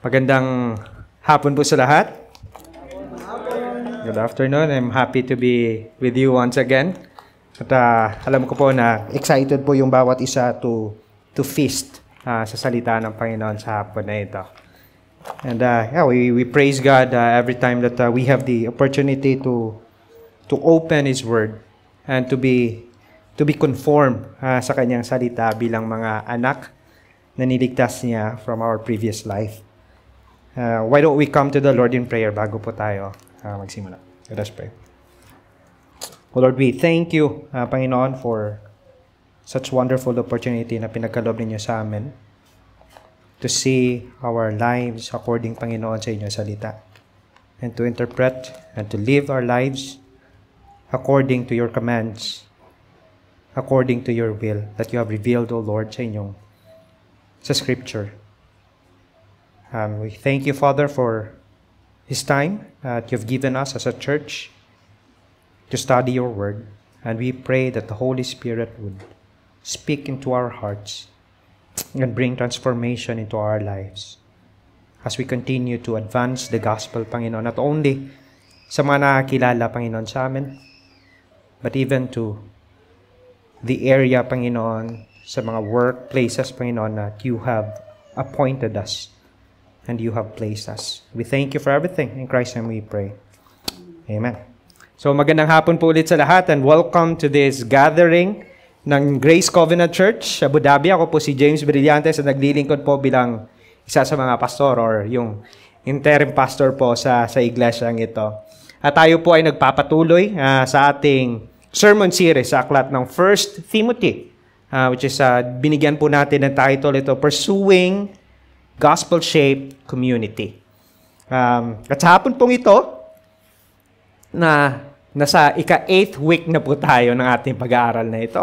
Magandang hapon po sa lahat. Good afternoon. I'm happy to be with you once again. At alam ko po na excited po yung bawat isa to feast sa salita ng Panginoon sa hapon na ito. And we praise God every time that we have the opportunity to open His Word and to be conformed sa Kanyang salita bilang mga anak na niligtas niya from our previous life. Why don't we come to the Lord in prayer bago po tayo magsimula? Let us pray. Oh Lord, we thank you, Panginoon, for such wonderful opportunity na pinagkaloob ninyo sa amin to see our lives according, Panginoon, sa inyong salita and to interpret and to live our lives according to your commands, according to your will that you have revealed, O Lord, sa Scripture. We thank you, Father, for this time that you've given us as a church to study your word. And we pray that the Holy Spirit would speak into our hearts and bring transformation into our lives as we continue to advance the gospel, Panginoon, not only sa mga nakakilala, Panginoon, sa amin, but even to the area, Panginoon, sa mga workplaces, Panginoon, that you have appointed us and you have placed us. We thank you for everything. In Christ's name we pray. Amen. So magandang hapon po ulit sa lahat and welcome to this gathering ng Grace Covenant Church sa Abu Dhabi. Ako po si James Brillantes at naglilingkod po bilang isa sa mga pastor or yung interim pastor po sa iglesyang ito. At tayo po ay nagpapatuloy sa ating sermon series sa aklat ng 1 Timothy, which is binigyan po natin ng title ito, Pursuing Gospel-Shaped Community. At sa hapon pong ito, nasa ika-8th week na po tayo ng ating pag-aaral na ito.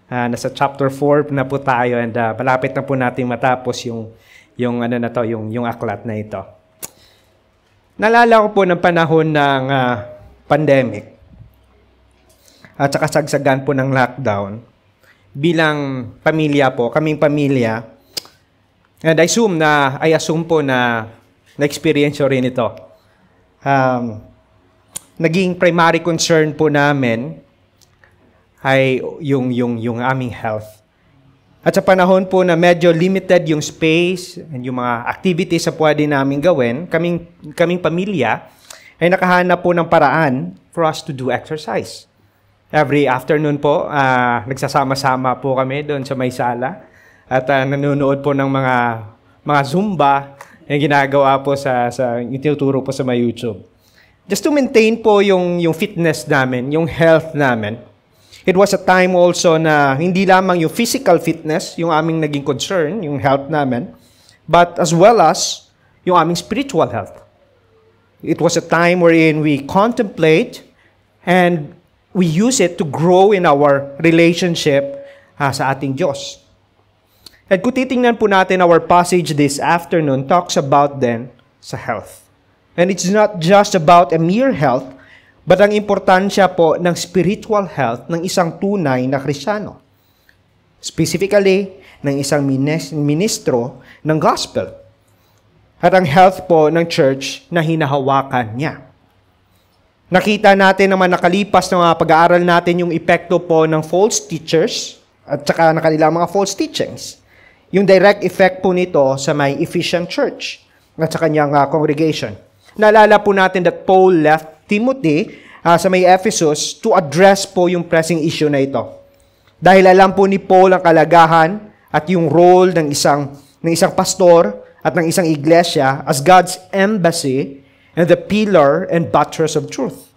Nasa chapter 4 na po tayo and malapit na po natin matapos yung aklat na ito. Naalala ko po ng panahon ng pandemic at saka sagsagan po ng lockdown. Bilang pamilya po, kaming pamilya, and I assume po na na-experience rin ito. Naging primary concern po namin ay yung aming health. At sa panahon po na medyo limited yung space and yung mga activities na pwede namin gawin, kaming pamilya ay nakahanap po ng paraan for us to do exercise. Every afternoon po, nagsasama-sama po kami doon sa may sala. At nanonood po ng mga Zumba yung ginagawa po yung tinuturo po sa may YouTube. Just to maintain po yung fitness namin, yung health namin. It was a time also na hindi lamang yung physical fitness, yung aming naging concern, yung health namin, but as well as yung aming spiritual health. It was a time wherein we contemplate and we use it to grow in our relationship sa ating Diyos. At kung titingnan po natin our passage this afternoon talks about then sa health. And it's not just about a mere health, but ang importansya po ng spiritual health ng isang tunay na Kristiyano. Specifically, ng isang ministro ng gospel. At ang health po ng church na hinahawakan niya. Nakita natin naman nakalipas ng mga pag-aaral natin yung epekto po ng false teachers at saka ng kanilang mga false teachings. Yung direct effect po nito sa may Ephesian church at sa kanyang congregation. Naalala po natin that Paul left Timothy sa may Ephesus to address po yung pressing issue na ito. Dahil alam po ni Paul ang kalagahan at yung role ng isang pastor at ng isang iglesia as God's embassy and the pillar and buttress of truth.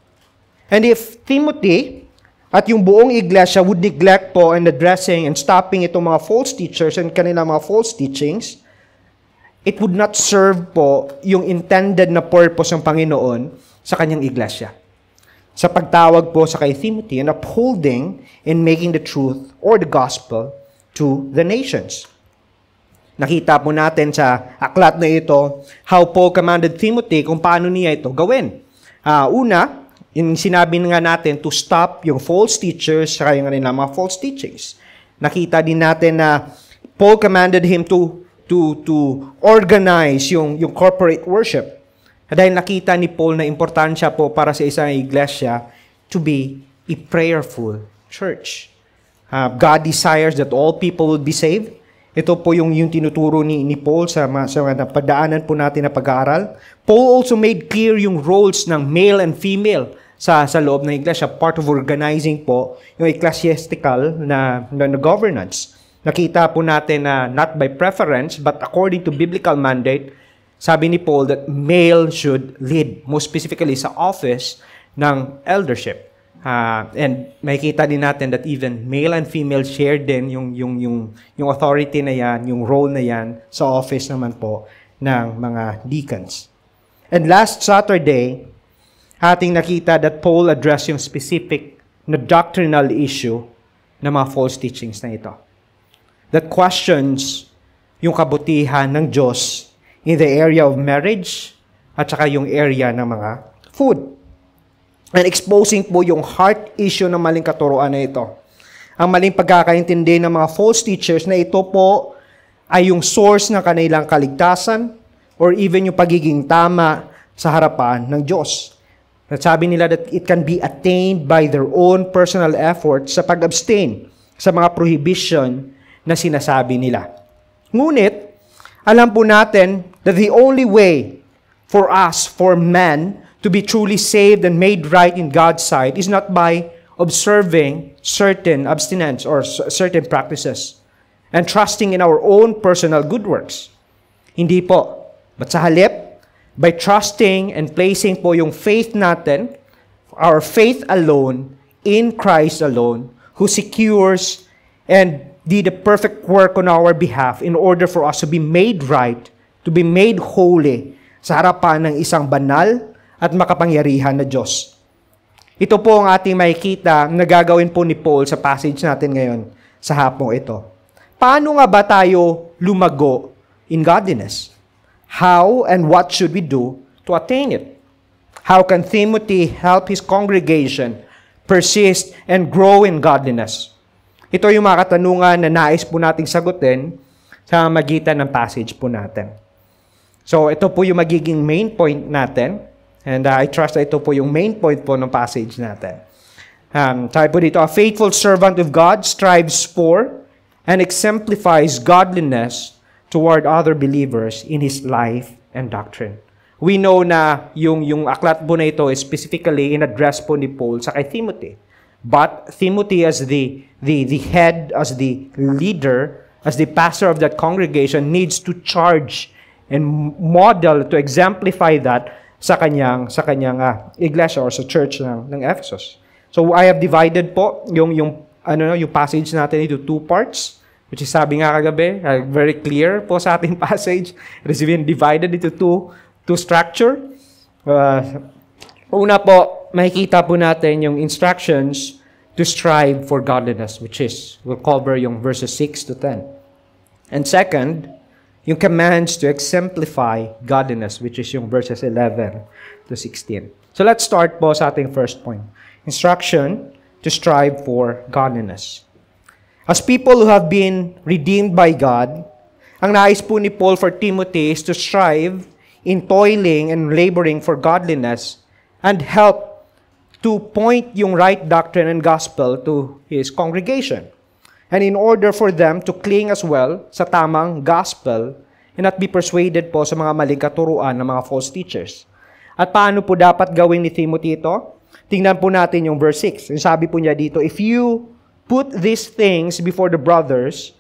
And if Timothy at yung buong iglesia would neglect po and addressing and stopping itong mga false teachers and kanilang mga false teachings, it would not serve po yung intended na purpose ng Panginoon sa kanyang iglesia. Sa pagtawag po sa kay Timothy and upholding and making the truth or the gospel to the nations. Nakita po natin sa aklat na ito how Paul commanded Timothy kung paano niya ito gawin. Una, yung sinabi nga natin to stop yung false teachers sa kanilang mga false teachings. Nakita din natin na Paul commanded him to to organize yung corporate worship. Dahil nakita ni Paul na importansya po para sa isang iglesia to be a prayerful church. God desires that all people will be saved. Ito po yung tinuturo ni Paul sa mga pagdaanan po natin na pag-aaral. Paul also made clear yung roles ng male and female sa loob ng iglesia. Part of organizing po yung ecclesiastical na governance. Nakita po natin na not by preference, but according to biblical mandate, sabi ni Paul that male should lead, most specifically sa office ng eldership. And makikita din natin that even male and female share din yung authority na yan, yung role na yan sa office naman po ng mga deacons. And last Saturday, ating nakita that Paul addressed yung specific na doctrinal issue ng mga false teachings na ito. That questions yung kabutihan ng Diyos in the area of marriage at saka yung area ng mga food. And exposing po yung heart issue ng maling katuruan na ito. Ang maling pagkakaintindi ng mga false teachers na ito po ay yung source ng kanilang kaligtasan or even yung pagiging tama sa harapan ng Diyos. Sabi nila that it can be attained by their own personal effort sa pag-abstain sa mga prohibition na sinasabi nila. Ngunit, alam po natin that the only way for us, for men, to be truly saved and made right in God's sight is not by observing certain abstinence or certain practices and trusting in our own personal good works. Hindi po. But sa halip, by trusting and placing po yung faith natin, our faith alone, in Christ alone, who secures and did the perfect work on our behalf in order for us to be made right, to be made holy sa harapan ng isang banal at makapangyarihan na Diyos. Ito po ang ating makikita na gagawin po ni Paul sa passage natin ngayon sa hapong ito. Paano nga ba tayo lumago in godliness? How and what should we do to attain it? How can Timothy help his congregation persist and grow in godliness? Ito yung mga katanungan na nais po nating sagutin sa magitan ng passage po natin. So ito po yung magiging main point natin. And I trust na ito po yung main point po ng passage natin. Sabi po dito, a faithful servant of God strives for and exemplifies godliness toward other believers in his life and doctrine. We know na yung aklat po na ito is specifically in address po ni Paul sa kay Timothy. But Timothy as the head, as the leader, as the pastor of that congregation needs to charge and model to exemplify that sa kanyang iglesia or sa church ng Ephesus. So I have divided po yung passage natin into two parts, which is sabi nga kagabi, very clear po sa ating passage. It is even divided into two structure. Una po, makikita po natin yung instructions to strive for godliness, which is, we'll cover yung verses 6 to 10. And second, yung commands to exemplify godliness, which is yung verses 11 to 16. So let's start po sa ating first point. Instruction to strive for godliness. As people who have been redeemed by God, ang nais po ni Paul for Timothy is to strive in toiling and laboring for godliness and help to point yung right doctrine and gospel to his congregation. And in order for them to cling as well sa tamang gospel and not be persuaded po sa mga maling katuruan ng mga false teachers. At paano po dapat gawin ni Timothy ito? Tingnan po natin yung verse 6. Yung sabi po niya dito, if you put these things before the brothers,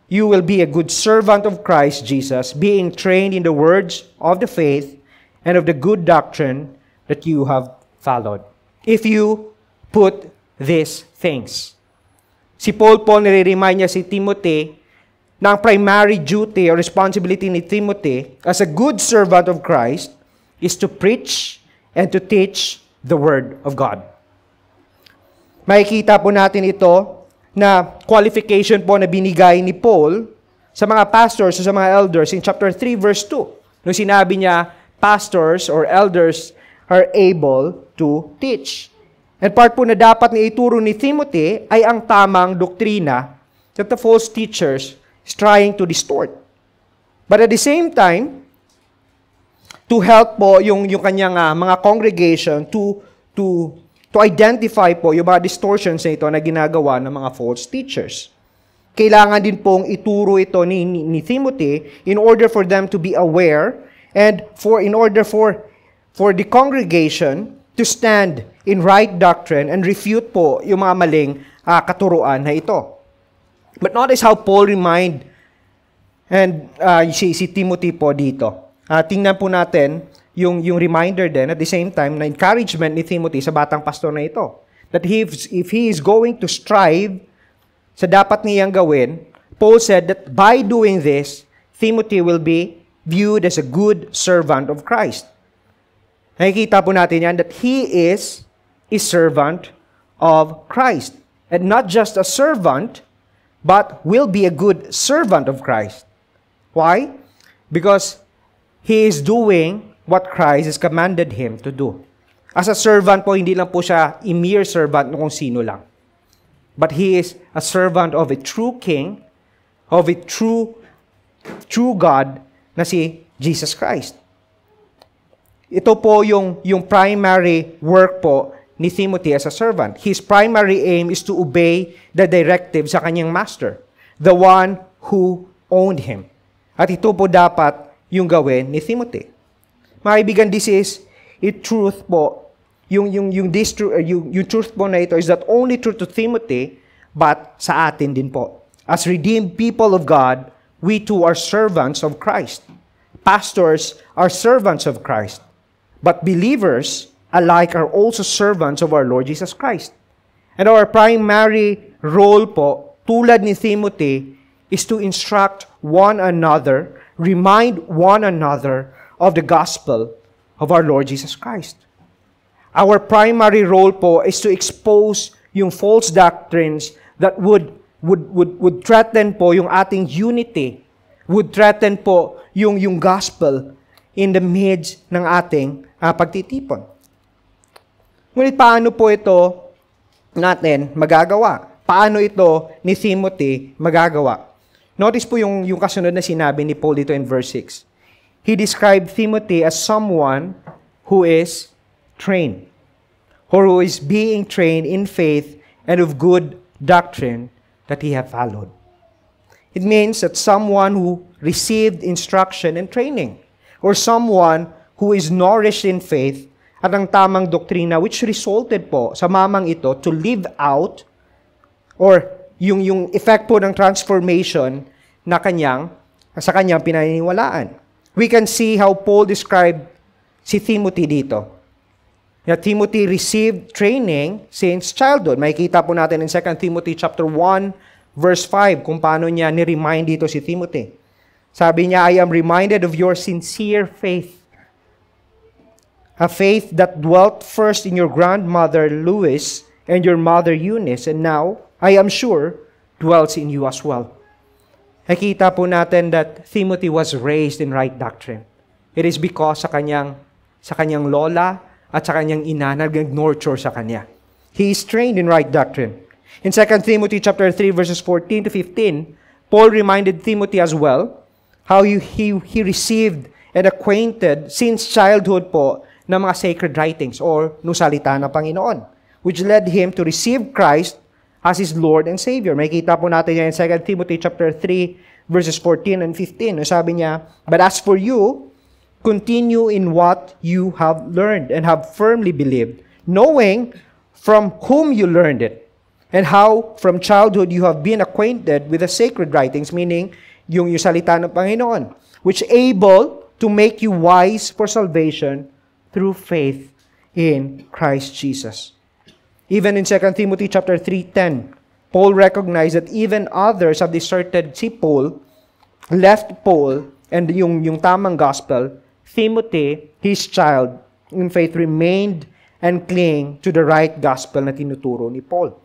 you will be a good servant of Christ Jesus, being trained in the words of the faith and of the good doctrine that you have followed. If you put these things. Si Paul po nire-remind niya si Timothy na ang primary duty or responsibility ni Timothy as a good servant of Christ is to preach and to teach the Word of God. Makikita po natin ito na qualification po na binigay ni Paul sa mga pastors o sa mga elders in chapter 3 verse 2. Nung sinabi niya, pastors or elders are able to teach. And part po na dapat na ituro ni Timothy ay ang tamang doktrina that the false teachers is trying to distort. But at the same time, to help po yung kanyang mga congregation to identify po yung mga distortions na ito na ginagawa ng mga false teachers. Kailangan din pong ituro ito ni Timothy in order for them to be aware and in order for the congregation to stand in right doctrine and refute po yung mga maling katuruan na ito. But notice how Paul remind and si Timothy po dito. Tingnan po natin yung reminder din at the same time na encouragement ni Timothy sa batang pastor na ito. That if he is going to strive sa dapat niyang gawin, Paul said that by doing this, Timothy will be viewed as a good servant of Christ. Nakikita po natin yan that he is a servant of Christ. And not just a servant, but will be a good servant of Christ. Why? Because he is doing what Christ has commanded him to do. As a servant po, hindi lang po siya a mere servant na kung sino lang. But he is a servant of a true King, of a true God na si Jesus Christ. Ito po yung primary work po ni Timothy as a servant. His primary aim is to obey the directive sa kanyang master, the one who owned him. At ito po dapat yung gawin ni Timothy. Mga kaibigan, this is a truth po. Yung truth po na ito is not only true to Timothy, but sa atin din po. As redeemed people of God, we too are servants of Christ. Pastors are servants of Christ. But believers alike are also servants of our Lord Jesus Christ. And our primary role po, tulad ni Timothy, is to instruct one another, remind one another of the gospel of our Lord Jesus Christ. Our primary role po is to expose yung false doctrines that would threaten po yung ating unity, would threaten po yung gospel in the midst ng ating pagtitipon. Ngunit paano po ito natin magagawa? Paano ito ni Timothy magagawa? Notice po yung kasunod na sinabi ni Paul dito in verse 6. He described Timothy as someone who is trained, or who is being trained in faith and of good doctrine that he have followed. It means that someone who received instruction and training, or someone who is nourished in faith at ang tamang doktrina which resulted po sa mamang ito to live out or yung effect po ng transformation na sa kanyang pinaniniwalaan. We can see how Paul described si Timothy dito. That Timothy received training since childhood. Makikita po natin in 2 Timothy chapter 1 verse 5 kung paano niya ni-remind dito si Timothy. Sabi niya, I am reminded of your sincere faith. A faith that dwelt first in your grandmother Lois and your mother Eunice, and now, I am sure, dwells in you as well. Nakita po natin that Timothy was raised in right doctrine. It is because sa kanyang lola at sa kanyang ina nag-nurture sa kanya. He is trained in right doctrine. In 2 Timothy chapter 3 verses 14 to 15, Paul reminded Timothy as well how he received and acquainted since childhood po ng mga sacred writings or nung salita ng Panginoon, which led him to receive Christ as his Lord and Savior. Makikita po natin yan in 2 Timothy chapter 3 verses 14 and 15. Sabi niya, but as for you, continue in what you have learned and have firmly believed, knowing from whom you learned it, and how from childhood you have been acquainted with the sacred writings, meaning yung salita ng Panginoon, which able to make you wise for salvation through faith in Christ Jesus. Even in 2 Timothy chapter 3:10, Paul recognized that even others have deserted si Paul, left Paul, and yung tamang gospel. Timothy, his child, in faith remained and cling to the right gospel na tinuturo ni Paul.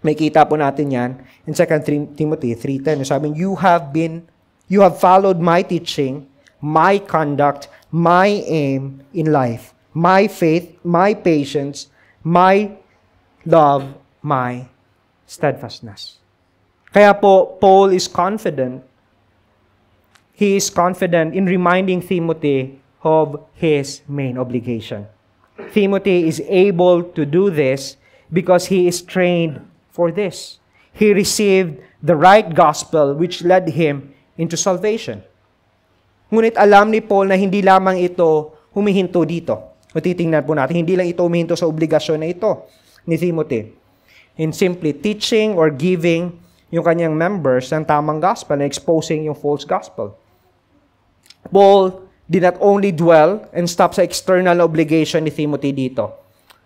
May kita po natin yan in 2 Timothy 3:10. Sabi, you have followed my teaching, my conduct, my aim in life, my faith, my patience, my love, my steadfastness. Kaya po, Paul is confident he is confident in reminding Timothy of his main obligation. Timothy is able to do this because he is trained for this. He received the right gospel which led him into salvation. Ngunit alam ni Paul na hindi lamang ito humihinto dito. O titingnan po natin, hindi lang ito humihinto sa obligasyon na ito ni Timothy. In simply teaching or giving yung kanyang members ng tamang gospel and exposing yung false gospel. Paul did not only dwell and stop sa external obligation ni Timothy dito.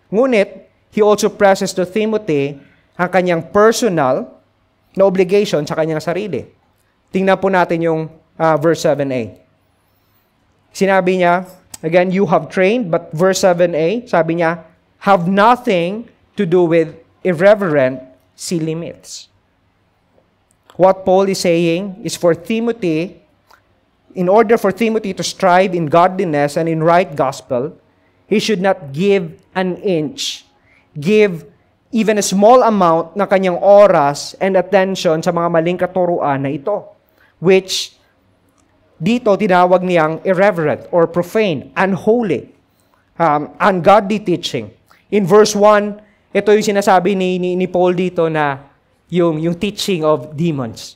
Ngunit, he also presses to Timothy ang kanyang personal na obligation sa kanyang sarili. Tingnan po natin yung verse 7a. Sinabi niya, again, you have trained, but verse 7a, sabi niya, have nothing to do with irreverent, silly myths. What Paul is saying is for Timothy, in order for Timothy to strive in godliness and in right gospel, he should not give an inch, give even a small amount ng kanyang oras and attention sa mga maling katuruan na ito, which dito tinawag niyang irreverent or profane, unholy, ungodly teaching. In verse 1, ito yung sinasabi ni Paul dito na yung teaching of demons.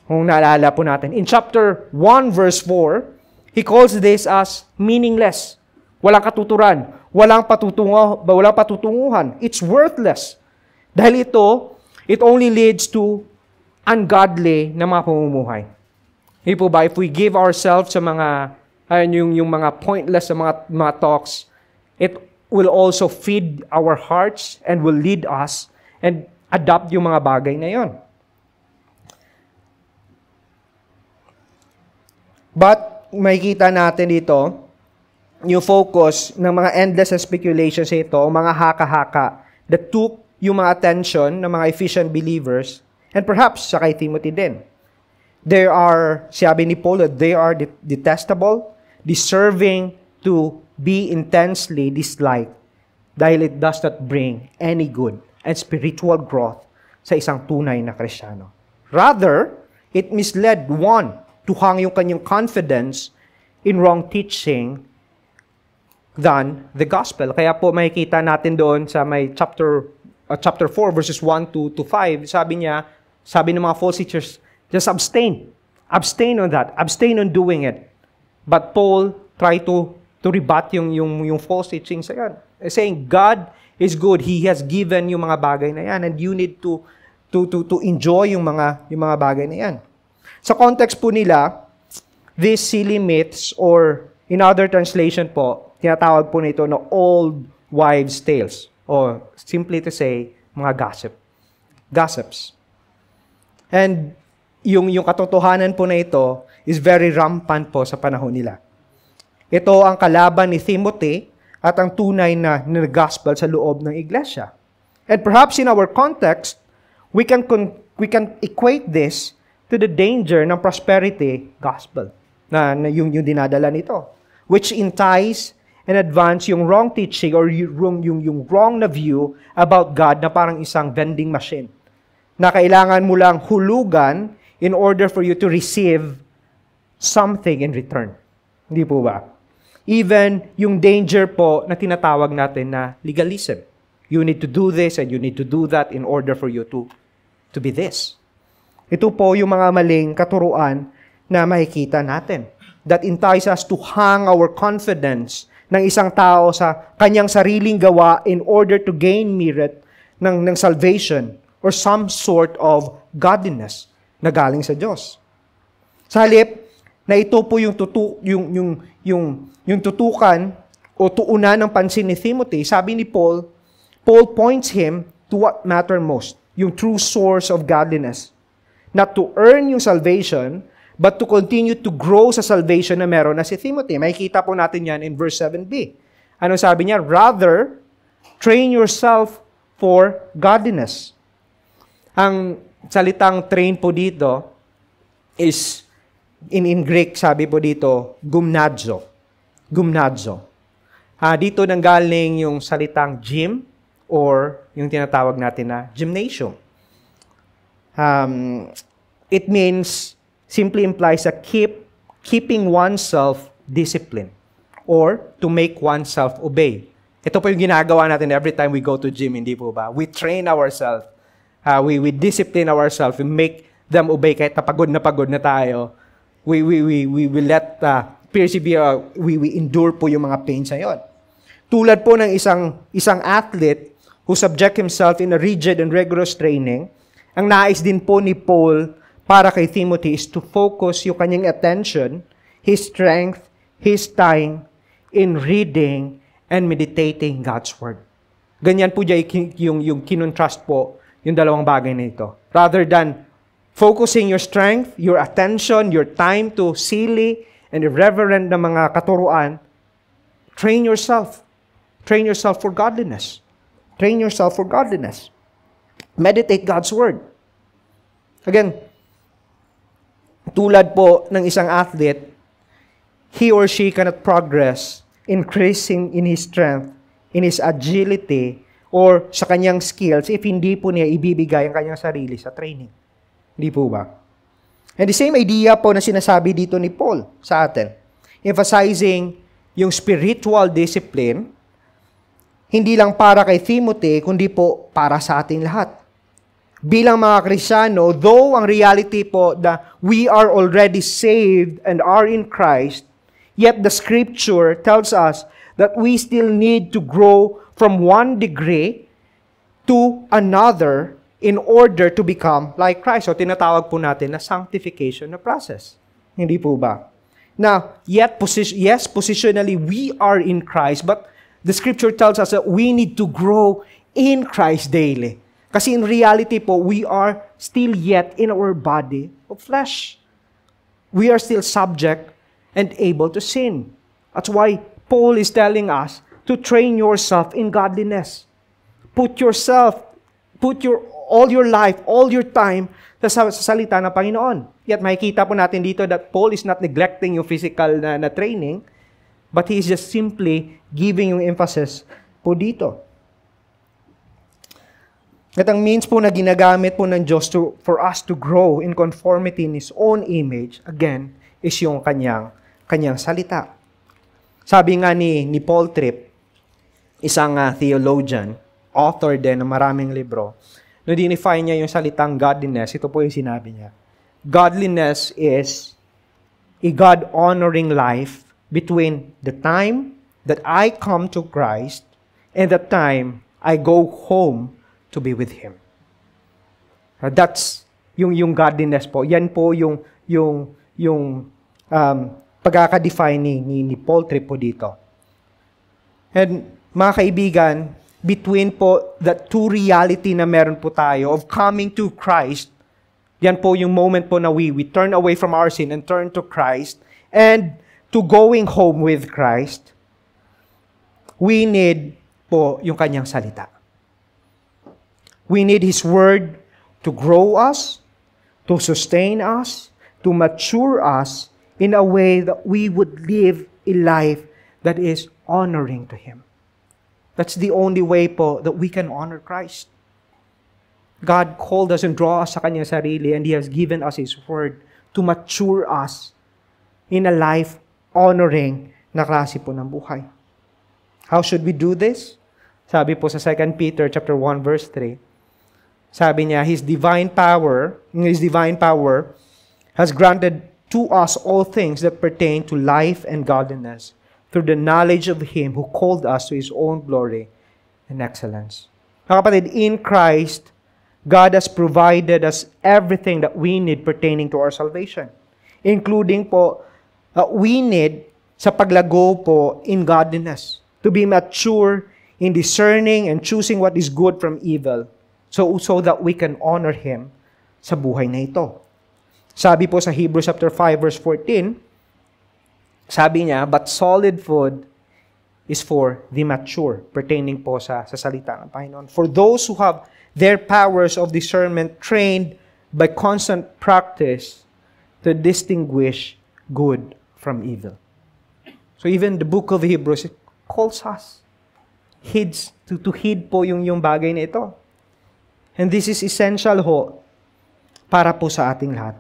Kung naalala po natin. In chapter 1, verse 4, he calls this as meaningless. Walang katuturan. Walang patutunguhan. It's worthless. Dahil ito, it only leads to ungodly na mga pamumuhay. Hindi po ba, if we give ourselves sa mga, yung mga pointless sa mga talks, it will also feed our hearts and will lead us and adopt yung mga bagay na yon. But, makikita natin dito, yung focus ng mga endless speculations ito, o mga haka-haka, that took yung mga attention ng mga Ephesian believers, and perhaps sa kay Timothy din. Sabi ni Paul, that they are detestable, deserving to be intensely disliked, dahil it does not bring any good and spiritual growth sa isang tunay na Kristiyano. Rather, it misled one to hang yung kanyang confidence in wrong teaching than the gospel. Kaya po makikita natin doon sa may chapter 4 verses 1 to 5, sabi ng mga false teachers, just abstain. Abstain on that. Abstain on doing it. But Paul tried to rebut yung false teaching sa yan. Saying, God is good. He has given yung mga bagay na yan. And you need to enjoy yung mga bagay na yan. Sa context po nila, these silly myths, or in other translation po, tinatawag po nito na old wives' tales. Or simply to say, mga gossips. And yung katotohanan po na ito is very rampant po sa panahon nila. Ito ang kalaban ni Timothy at ang tunay na gospel sa loob ng iglesia. And perhaps in our context, we can equate this to the danger ng prosperity gospel na yung dinadala nito, which entice and advance yung wrong teaching or yung wrong na view about God na parang isang vending machine na kailangan mo lang hulugan in order for you to receive something in return. Hindi po ba? Even yung danger po na tinatawag natin na legalism. You need to do this and you need to do that in order for you to be this. Ito po yung mga maling katuruan na makikita natin that entice us to hang our confidence ng isang tao sa kanyang sariling gawa in order to gain merit ng salvation or some sort of godliness na galing sa Diyos. Sa halip na ito po yung tutukan o tuunan ng pansin ni Timothy, sabi ni Paul points him to what matter most, yung true source of godliness. Not to earn yung salvation, but to continue to grow sa salvation na meron na si Timothy. Makikita po natin yan in verse 7b. Ano sabi niya? Rather, train yourself for godliness. Ang salitang train po dito is, in Greek, sabi po dito, gymnazo. Dito nanggaling yung salitang gym or yung tinatawag natin na gymnasium. It means simply implies keeping oneself disciplined or to make oneself obey. Ito po yung ginagawa natin every time we go to gym, hindi po ba? We train ourselves. We discipline ourselves. We make them obey kahit na pagod na tayo. We will let persevere. We endure po yung mga pains na yun. Tulad po ng isang athlete who subject himself in a rigid and rigorous training, ang nais din po ni Paul para kay Timothy is to focus yung kanyang attention, his strength, his time in reading and meditating God's Word. Ganyan po dyan yung kinontrast po yung dalawang bagay na ito. Rather than focusing your strength, your attention, your time to silly and irreverent na mga katuruan, train yourself. Train yourself for godliness. Train yourself for godliness. Meditate God's Word. Again, tulad po ng isang athlete, he or she cannot progress increasing in his strength, in his agility, or sa kanyang skills if hindi po niya ibibigay ang kanyang sarili sa training. Hindi po ba? And the same idea po na sinasabi dito ni Paul sa atin, emphasizing yung spiritual discipline, hindi lang para kay Timothy, kundi po para sa ating lahat. Bilang mga Kristiyano, though ang reality po that we are already saved and are in Christ, yet the Scripture tells us that we still need to grow from one degree to another in order to become like Christ. So, tinatawag po natin na sanctification na process. Hindi po ba? Now, positionally, we are in Christ, but the Scripture tells us that we need to grow in Christ daily. Kasi in reality po, we are still yet in our body of flesh. We are still subject and able to sin. That's why Paul is telling us to train yourself in godliness. Put all your life, all your time sa salita ng Panginoon. Yet makikita po natin dito that Paul is not neglecting yung physical na training, but he is just simply giving yung emphasis po dito. At ang means po na ginagamit po ng Diyos for us to grow in conformity in His own image, again, is yung kanyang salita. Sabi nga ni Paul Tripp, isang theologian, author din ng maraming libro, no dinefine niya yung salitang godliness, ito po yung sinabi niya. Godliness is a God-honoring life between the time that I come to Christ and the time I go home to be with Him. That's yung godliness po. Yan po yung pagkaka-define ni Paul Tripp po dito. And mga kaibigan, between po that two reality na meron po tayo of coming to Christ, yan po yung moment po na we turn away from our sin and turn to Christ, and to going home with Christ, we need po yung kanyang salita. We need His Word to grow us, to sustain us, to mature us in a way that we would live a life that is honoring to Him. That's the only way po that we can honor Christ. God called us and draw us sa Kanyang sarili, and He has given us His Word to mature us in a life honoring na klase po ng buhay. How should we do this? Sabi po sa 2 Peter chapter 1 verse 3, sabi niya, His divine power has granted to us all things that pertain to life and godliness through the knowledge of Him who called us to His own glory and excellence. Mga kapatid, in Christ, God has provided us everything that we need pertaining to our salvation. Including po, we need sa paglago po in godliness. To be mature in discerning and choosing what is good from evil. So that we can honor Him sa buhay na ito. Sabi po sa Hebrews chapter 5 verse 14, sabi niya, but solid food is for the mature, pertaining po sa salita ng Panginoon. For those who have their powers of discernment trained by constant practice to distinguish good from evil. So even the book of Hebrews, it calls us to heed po yung bagay na ito. And this is essential ho para po sa ating lahat.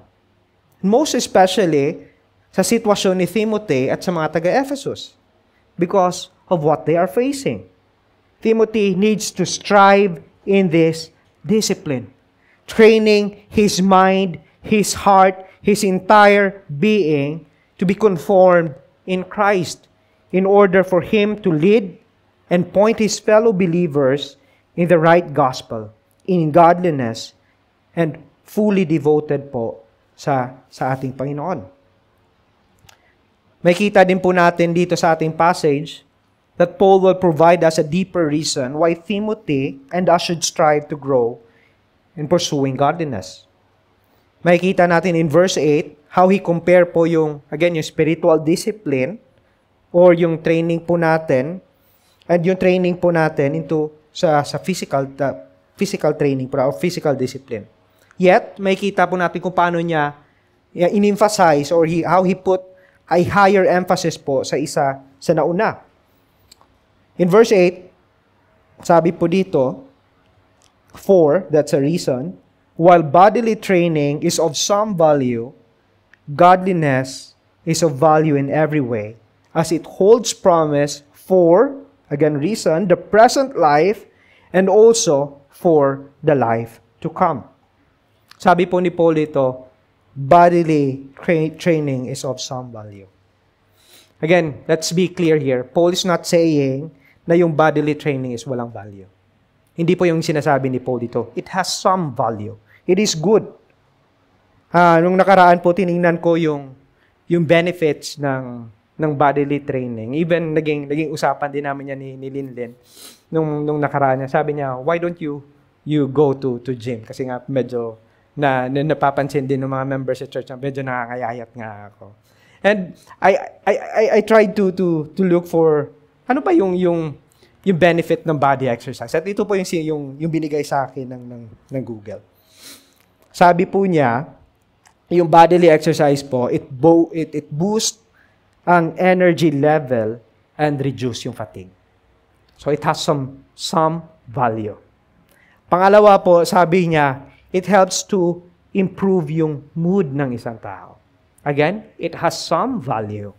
Most especially sa sitwasyon ni Timothy at sa mga taga-Ephesus because of what they are facing. Timothy needs to strive in this discipline, training his mind, his heart, his entire being to be conformed in Christ in order for him to lead and point his fellow believers in the right gospel, in godliness, and fully devoted po sa ating Panginoon. May kita din po natin dito sa ating passage that Paul will provide us a deeper reason why Timothy and us should strive to grow in pursuing godliness. May kita natin in verse 8 how he compare po yung spiritual discipline or yung training po natin and yung training po natin into sa physical training po or physical discipline. Yet, may kita po natin kung paano niya in-emphasize or how he put a higher emphasis po sa nauna. In verse 8, sabi po dito, for, that's a reason, while bodily training is of some value, godliness is of value in every way, as it holds promise for, again reason, the present life and also for the life to come. Sabi po ni Paul dito, bodily training is of some value. Again, let's be clear here. Paul is not saying na yung bodily training is walang value. Hindi po yung sinasabi ni Paul dito. It has some value. It is good. Nung nakaraan po, tiningnan ko yung benefits ng bodily training. Even naging usapan din namin yan ni Linlin nung nakaraan niya. Sabi niya, why don't you go to gym? Kasi nga medyo napapansin din ng mga members sa church na medyo nakakayayat nga ako. And I tried to look for ano ba yung benefit ng body exercise. At ito po yung binigay sa akin ng Google. Sabi po niya, yung bodily exercise po, it boosts ang energy level and reduce yung fatigue. So it has some value. Pangalawa po, sabi niya, it helps to improve yung mood ng isang tao. Again, it has some value.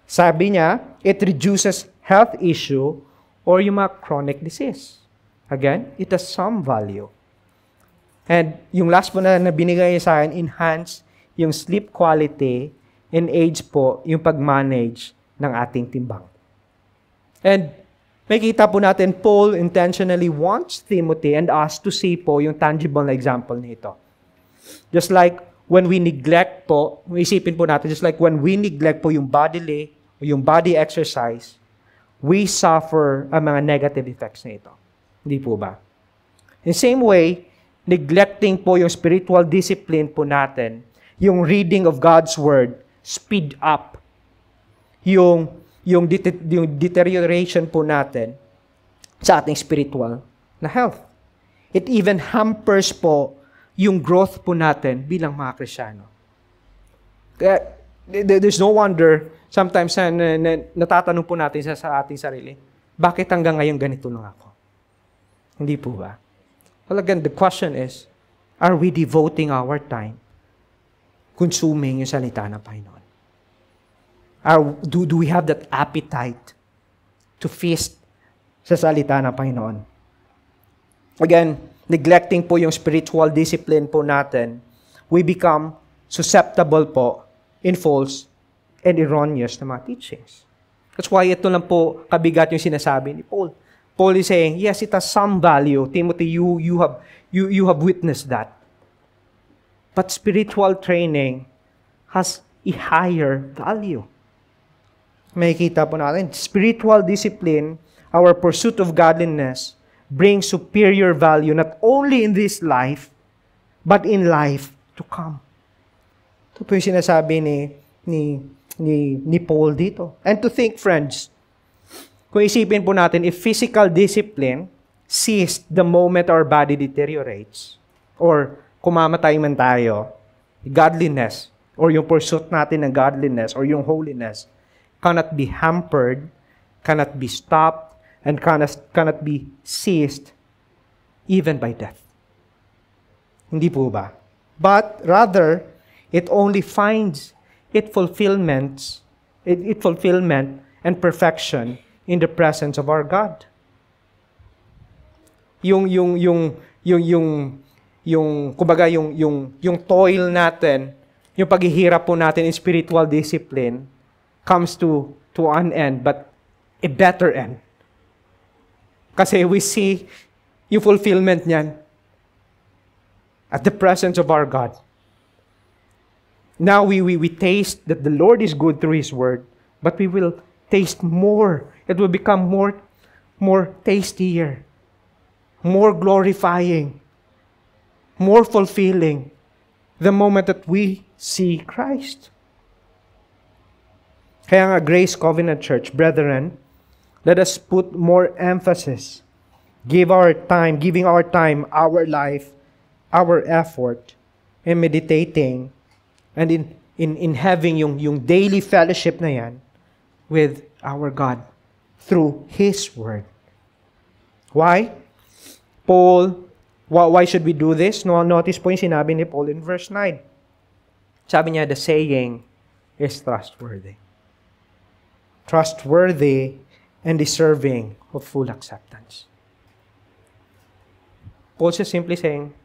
Sabi niya, it reduces health issue or yung mga chronic disease. Again, it has some value. And yung last po na binigay niya sa akin, enhance yung sleep quality and aids po yung pag-manage ng ating timbang. And may kita po natin, Paul intentionally wants Timothy and us to see po yung tangible na example nito. Just like when we neglect po, isipin po natin, just like when we neglect po yung bodily o yung body exercise, we suffer ang mga negative effects na ito. Hindi po ba? In the same way, neglecting po yung spiritual discipline po natin, yung reading of God's Word, speed up yung deterioration po natin sa ating spiritual na health. It even hampers po yung growth po natin bilang mga Kristiyano. Kaya, there's no wonder, sometimes natatanong po natin sa ating sarili, bakit hanggang ngayon ganito lang ako? Hindi po ba? Well, again, the question is, are we devoting our time consuming yung salita ng Panginoon? Do we have that appetite to feast sa salita ng Panginoon? Again, neglecting po yung spiritual discipline po natin, we become susceptible po in false and erroneous na mga teachings. That's why ito lang po kabigat yung sinasabi ni Paul. Paul is saying, yes, it has some value. Timothy, you have witnessed that. But spiritual training has a higher value. May kita po natin, spiritual discipline, our pursuit of godliness, brings superior value not only in this life, but in life to come. Ito po yung sinasabi ni Paul dito. And to think, friends, kung isipin po natin, if physical discipline ceased the moment our body deteriorates, or kumamatay man tayo, godliness, or yung pursuit natin ng godliness, or yung holiness, cannot be hampered, cannot be stopped, and cannot be seized even by death. Hindi po ba? But rather, It only finds its fulfillment and perfection in the presence of our God. Yung toil natin, yung paghihirap po natin in spiritual discipline comes to an end, but a better end. Kasi we see yung fulfillment niyan at the presence of our God. Now we taste that the Lord is good through His Word, but we will taste more. It will become more tastier, more glorifying, more fulfilling the moment that we see Christ. Kaya nga, Grace Covenant Church, brethren, let us put more emphasis, giving our time, our life, our effort in meditating and in having yung daily fellowship na yan with our God through His Word. Why? Why should we do this? No, notice po yung sinabi ni Paul in verse 9. Sabi niya, the saying is trustworthy. Trustworthy and deserving of full acceptance. Paul is simply saying,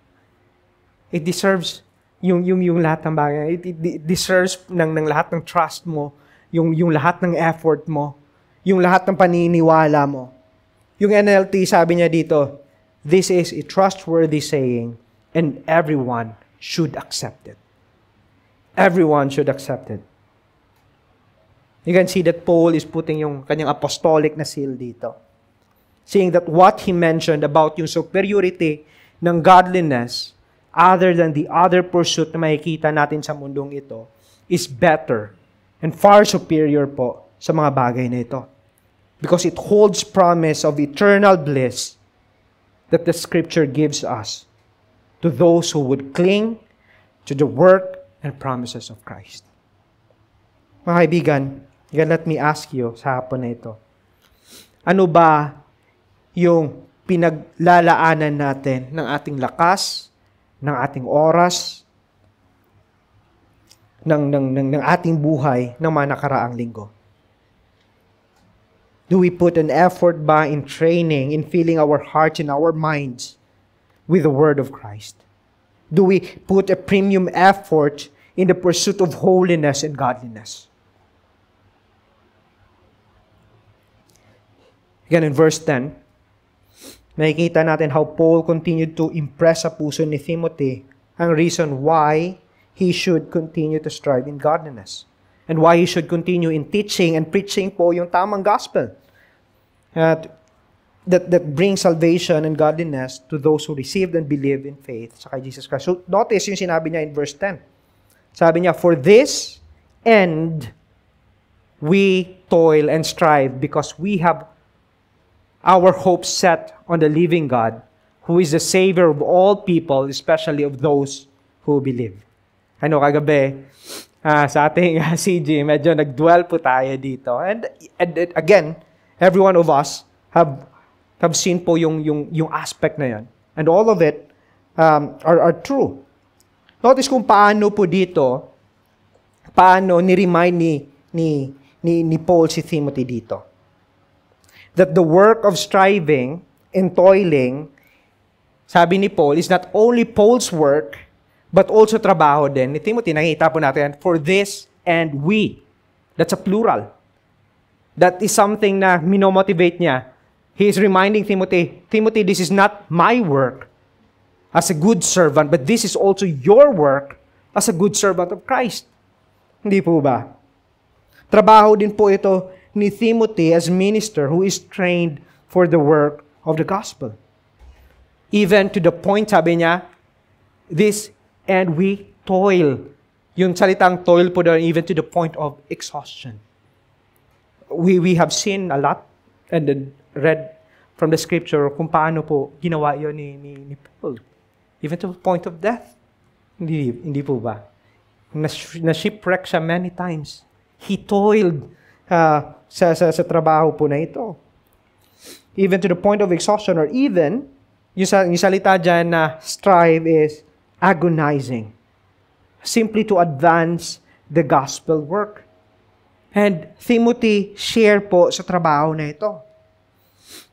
it deserves yung lahat ng bagay. It deserves ng lahat ng trust mo, yung lahat ng effort mo, yung lahat ng paniniwala mo. Yung NLT, sabi niya dito, this is a trustworthy saying and everyone should accept it. Everyone should accept it. You can see that Paul is putting yung kanyang apostolic na seal dito. Saying that what he mentioned about yung superiority ng godliness other than the other pursuit na makikita natin sa mundong ito is better and far superior po sa mga bagay na ito. Because it holds promise of eternal bliss that the Scripture gives us to those who would cling to the work and promises of Christ. Mga kaibigan, let me ask you sa hapon na ito. Ano ba yung pinaglalaanan natin ng ating lakas, ng ating oras, ng ating buhay ng mga nakaraang linggo? Do we put an effort ba in training, in filling our hearts and our minds with the Word of Christ? Do we put a premium effort in the pursuit of holiness and godliness? Again, in verse 10, nakikita natin how Paul continued to impress sa puso ni Timothy ang reason why he should continue to strive in godliness. And why he should continue in teaching and preaching po yung tamang gospel. That brings salvation and godliness to those who received and believed in faith sa kay Jesus Christ. So notice yung sinabi niya in verse 10. Sabi niya, for this end we toil and strive because we have our hope set on the living God, who is the Savior of all people, especially of those who believe. Ano, kagabi, sa ating CG, medyo nag-dwell po tayo dito. And again, every one of us have seen po yung aspect na yan. And all of it are true. Notice kung paano po dito, paano ni-remind ni Paul si Timothy dito. That the work of striving and toiling, sabi ni Paul, is not only Paul's work, but also trabaho din. Ni Timothy, nakita po natin, for this and we. That's a plural. That is something na minomotivate niya. He is reminding Timothy, Timothy, this is not my work as a good servant, but this is also your work as a good servant of Christ. Hindi po ba? Trabaho din po ito ni Timothy as minister who is trained for the work of the gospel. Even to the point, sabi niya, this and we toil. Yung salitang toil po doon, even to the point of exhaustion. We have seen a lot and then read from the scripture kung paano po ginawa yun ni Paul. Even to the point of death. Hindi po ba? Na-shipwreck siya many times. He toiled sa trabaho po na ito. Even to the point of exhaustion, or even, yung salita dyan na strive is agonizing. simply to advance the gospel work. And Timothy share po sa trabaho na ito.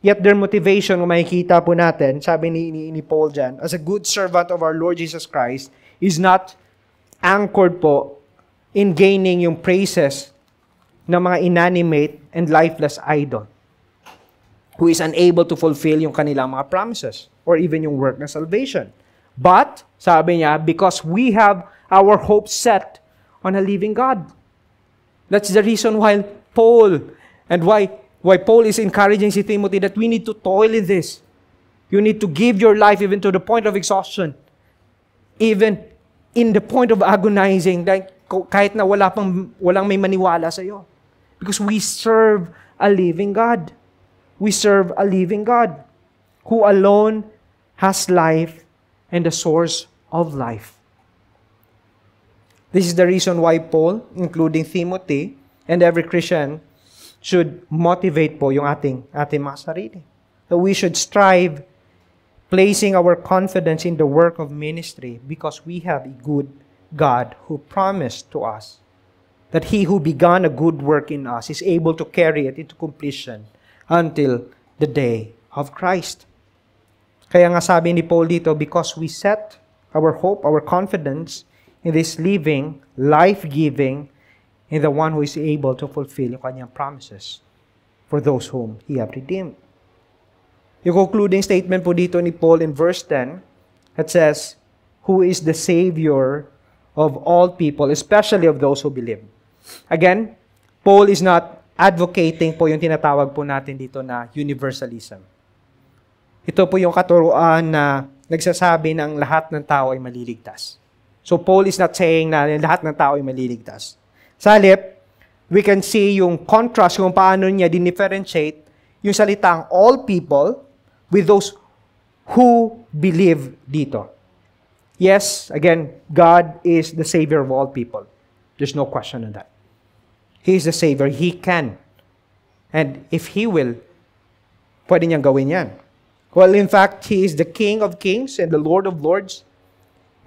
Yet their motivation, kung makikita po natin, sabi ni Paul dyan, as a good servant of our Lord Jesus Christ, is not anchored po in gaining yung praises ng mga inanimate and lifeless idol who is unable to fulfill yung kanilang mga promises or even yung work ng salvation. But, sabi niya, because we have our hope set on a living God. That's the reason why Paul Paul is encouraging si Timothy that we need to toil in this. You need to give your life even to the point of exhaustion. Even in the point of agonizing, like, kahit na walang may maniwala sa iyo. Because we serve a living God. We serve a living God who alone has life and the source of life. This is the reason why Paul, including Timothy, and every Christian should motivate po yung ating mga sarili. So we should strive placing our confidence in the work of ministry because we have a good God who promised to us that He who began a good work in us is able to carry it into completion until the day of Christ. Kaya nga sabi ni Paul dito, because we set our hope, our confidence in this living, life-giving, in the one who is able to fulfill yung kanyang promises for those whom He have redeemed. Yung concluding statement po dito ni Paul in verse 10, it says, who is the Savior of all people, especially of those who believe. Again, Paul is not advocating po yung tinatawag po natin dito na universalism. Ito po yung katuruan na nagsasabi ng lahat ng tao ay maliligtas. So Paul is not saying na lahat ng tao ay maliligtas. Sa halip, we can see yung contrast kung paano niya dinifferentiate yung salitang all people with those who believe dito. Yes, again, God is the Savior of all people. There's no question on that. He is the Savior. He can. And if He will, pwede niyang gawin yan. Well, in fact, He is the King of kings and the Lord of lords.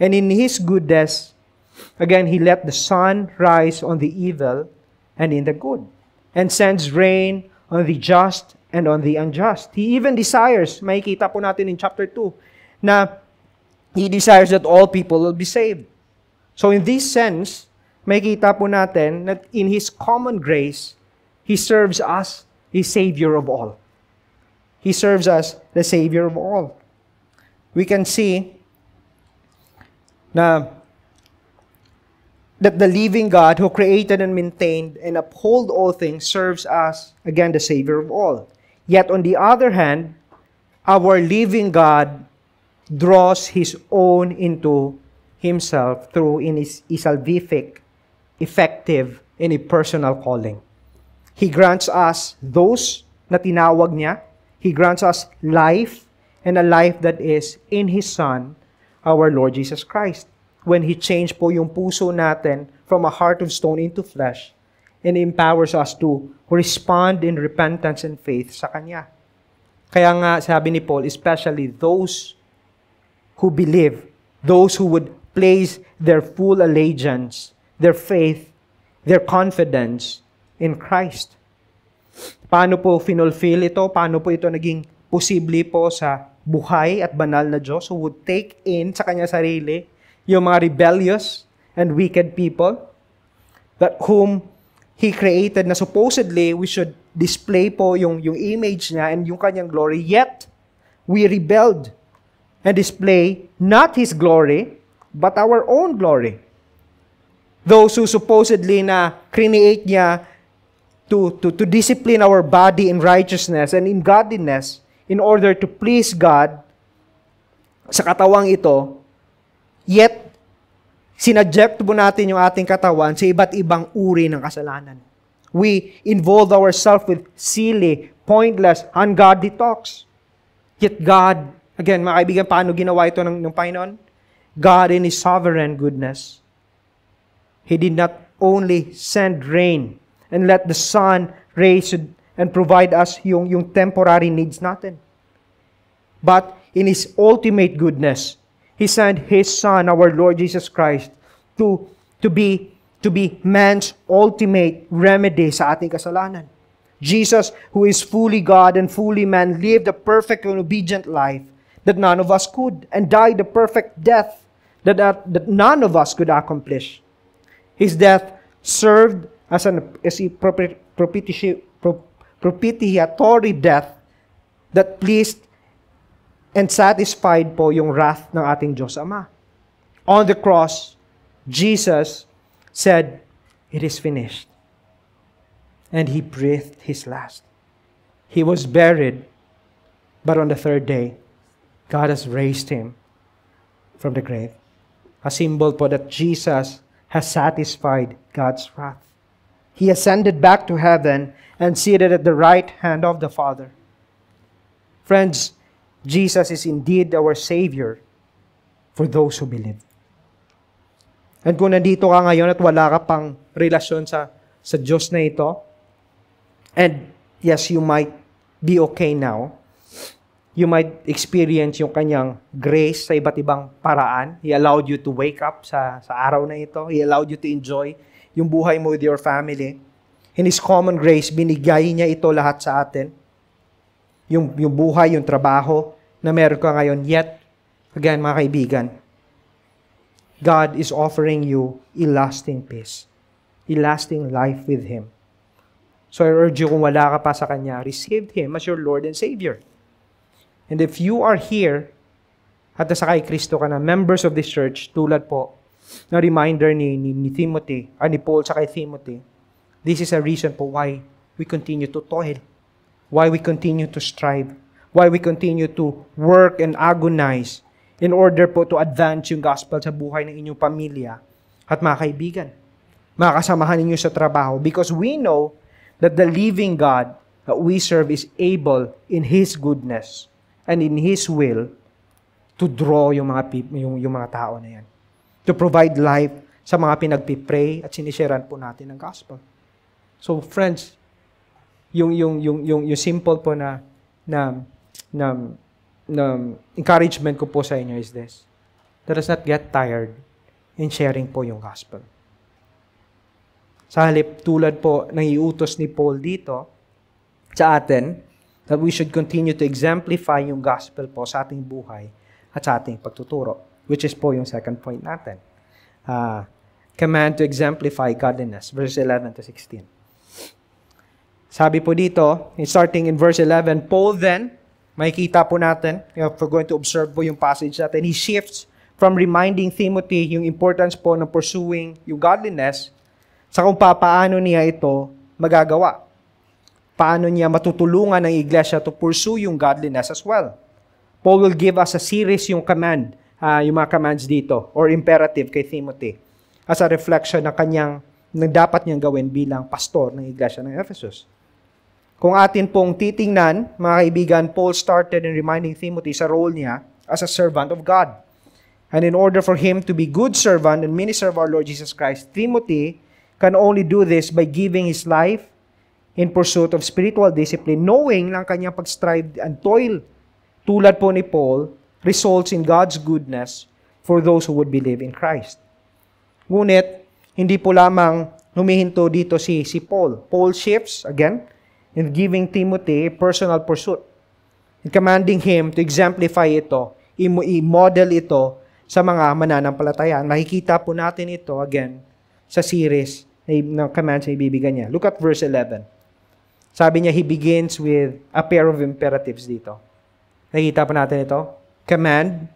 And in His goodness, again, He let the sun rise on the evil and in the good, and sends rain on the just and on the unjust. He even desires, makikita po natin in chapter 2, na He desires that all people will be saved. So in this sense, makikita po natin that in His common grace, He serves us the Savior of all. He serves us the Savior of all. We can see na that the living God who created and maintained and uphold all things serves us, again, the Savior of all. Yet on the other hand, our living God draws His own into Himself through in His salvific, effective, and a personal calling. He grants us those na tinawag niya. He grants us life, and a life that is in His Son, our Lord Jesus Christ. When He changed po yung puso natin from a heart of stone into flesh and empowers us to respond in repentance and faith sa Kanya. Kaya nga sabi ni Paul, especially those who believe, those who would place their full allegiance, their faith, their confidence in Christ. Paano po finulfill ito? Paano po ito naging posible po sa buhay at banal na Diyos who would take in sa Kanya sarili yung mga rebellious and wicked people that whom He created na supposedly we should display po yung image niya and yung Kanyang glory, yet we rebelled and display not His glory but our own glory. Those who supposedly na create niya to discipline our body in righteousness and in godliness in order to please God sa katawang ito, yet sinadject po natin yung ating katawan sa iba't ibang uri ng kasalanan. We involve ourselves with silly, pointless, ungodly talks. Yet God, again, mga kaibigan, paano ginawa ito ng Panginoon? God in His sovereign goodness, He did not only send rain and let the sun raise and provide us yung temporary needs natin. But in His ultimate goodness, He sent His Son, our Lord Jesus Christ, to be man's ultimate remedy sa ating kasalanan. Jesus, who is fully God and fully man, lived a perfect and obedient life that none of us could, and died the perfect death that none of us could accomplish. His death served as a propitiatory death that pleased and satisfied po yung wrath ng ating Diyos Ama. On the cross, Jesus said, "It is finished." And He breathed His last. He was buried, but on the third day, God has raised Him from the grave. A symbol po that Jesus has satisfied God's wrath. He ascended back to heaven and seated at the right hand of the Father. Friends, Jesus is indeed our Savior for those who believe. And kung nandito ka ngayon at wala ka pang relasyon sa Diyos na ito, and yes, you might be okay now, you might experience yung kanyang grace sa iba't ibang paraan. He allowed you to wake up sa araw na ito. He allowed you to enjoy yung buhay mo with your family. In His common grace, binigay niya ito lahat sa atin. Yung buhay, yung trabaho na meron ka ngayon. Yet, again, mga kaibigan, God is offering you a lasting peace, a lasting life with Him. So I urge you, kung wala ka pa sa Kanya, receive Him as your Lord and Savior. And if you are here, at nasa kay Kristo ka na, members of this church, tulad po, na reminder ni Timothy, ni Paul sa kay Timothy, this is a reason po why we continue to toil, why we continue to strive, why we continue to work and agonize in order po to advance yung gospel sa buhay ng inyong pamilya at mga kaibigan, mga kasamahan ninyo sa trabaho, because we know that the living God that we serve is able in His goodness and in His will to draw yung mga tao na yan, to provide life sa mga pinagpipray at sinisharean po natin ng gospel. So friends, yung simple po na encouragement ko po sa inyo is this: let us not get tired in sharing po yung gospel. Sa halip, tulad po ng iutos ni Paul dito sa atin, that we should continue to exemplify yung gospel po sa ating buhay at sa ating pagtuturo, which is po yung second point natin. Command to exemplify godliness, verse 11 to 16. Sabi po dito, starting in verse 11, Paul then, makikita po natin, if we're going to observe po yung passage natin, he shifts from reminding Timothy yung importance po ng pursuing yung godliness sa kung paano niya ito magagawa. Paano niya matutulungan ng iglesia to pursue yung godliness as well. Paul will give us a series yung command, yung mga commands dito, or imperative kay Timothy, as a reflection ng dapat niyang gawin bilang pastor ng iglesia ng Ephesus. Kung atin pong titingnan, mga kaibigan, Paul started in reminding Timothy sa role niya as a servant of God. And in order for him to be good servant and minister of our Lord Jesus Christ, Timothy can only do this by giving his life in pursuit of spiritual discipline, knowing lang kanyang pag-strive and toil, tulad po ni Paul, results in God's goodness for those who would believe in Christ. Ngunit, hindi po lamang humihinto dito si Paul. Paul shifts, again, in giving Timothy a personal pursuit, and commanding him to exemplify ito, i-model ito sa mga mananampalataya. Makikita po natin ito, again, sa series ng commands na ibibigay niya. Look at verse 11. Sabi niya, he begins with a pair of imperatives dito. Nakikita po natin ito. Command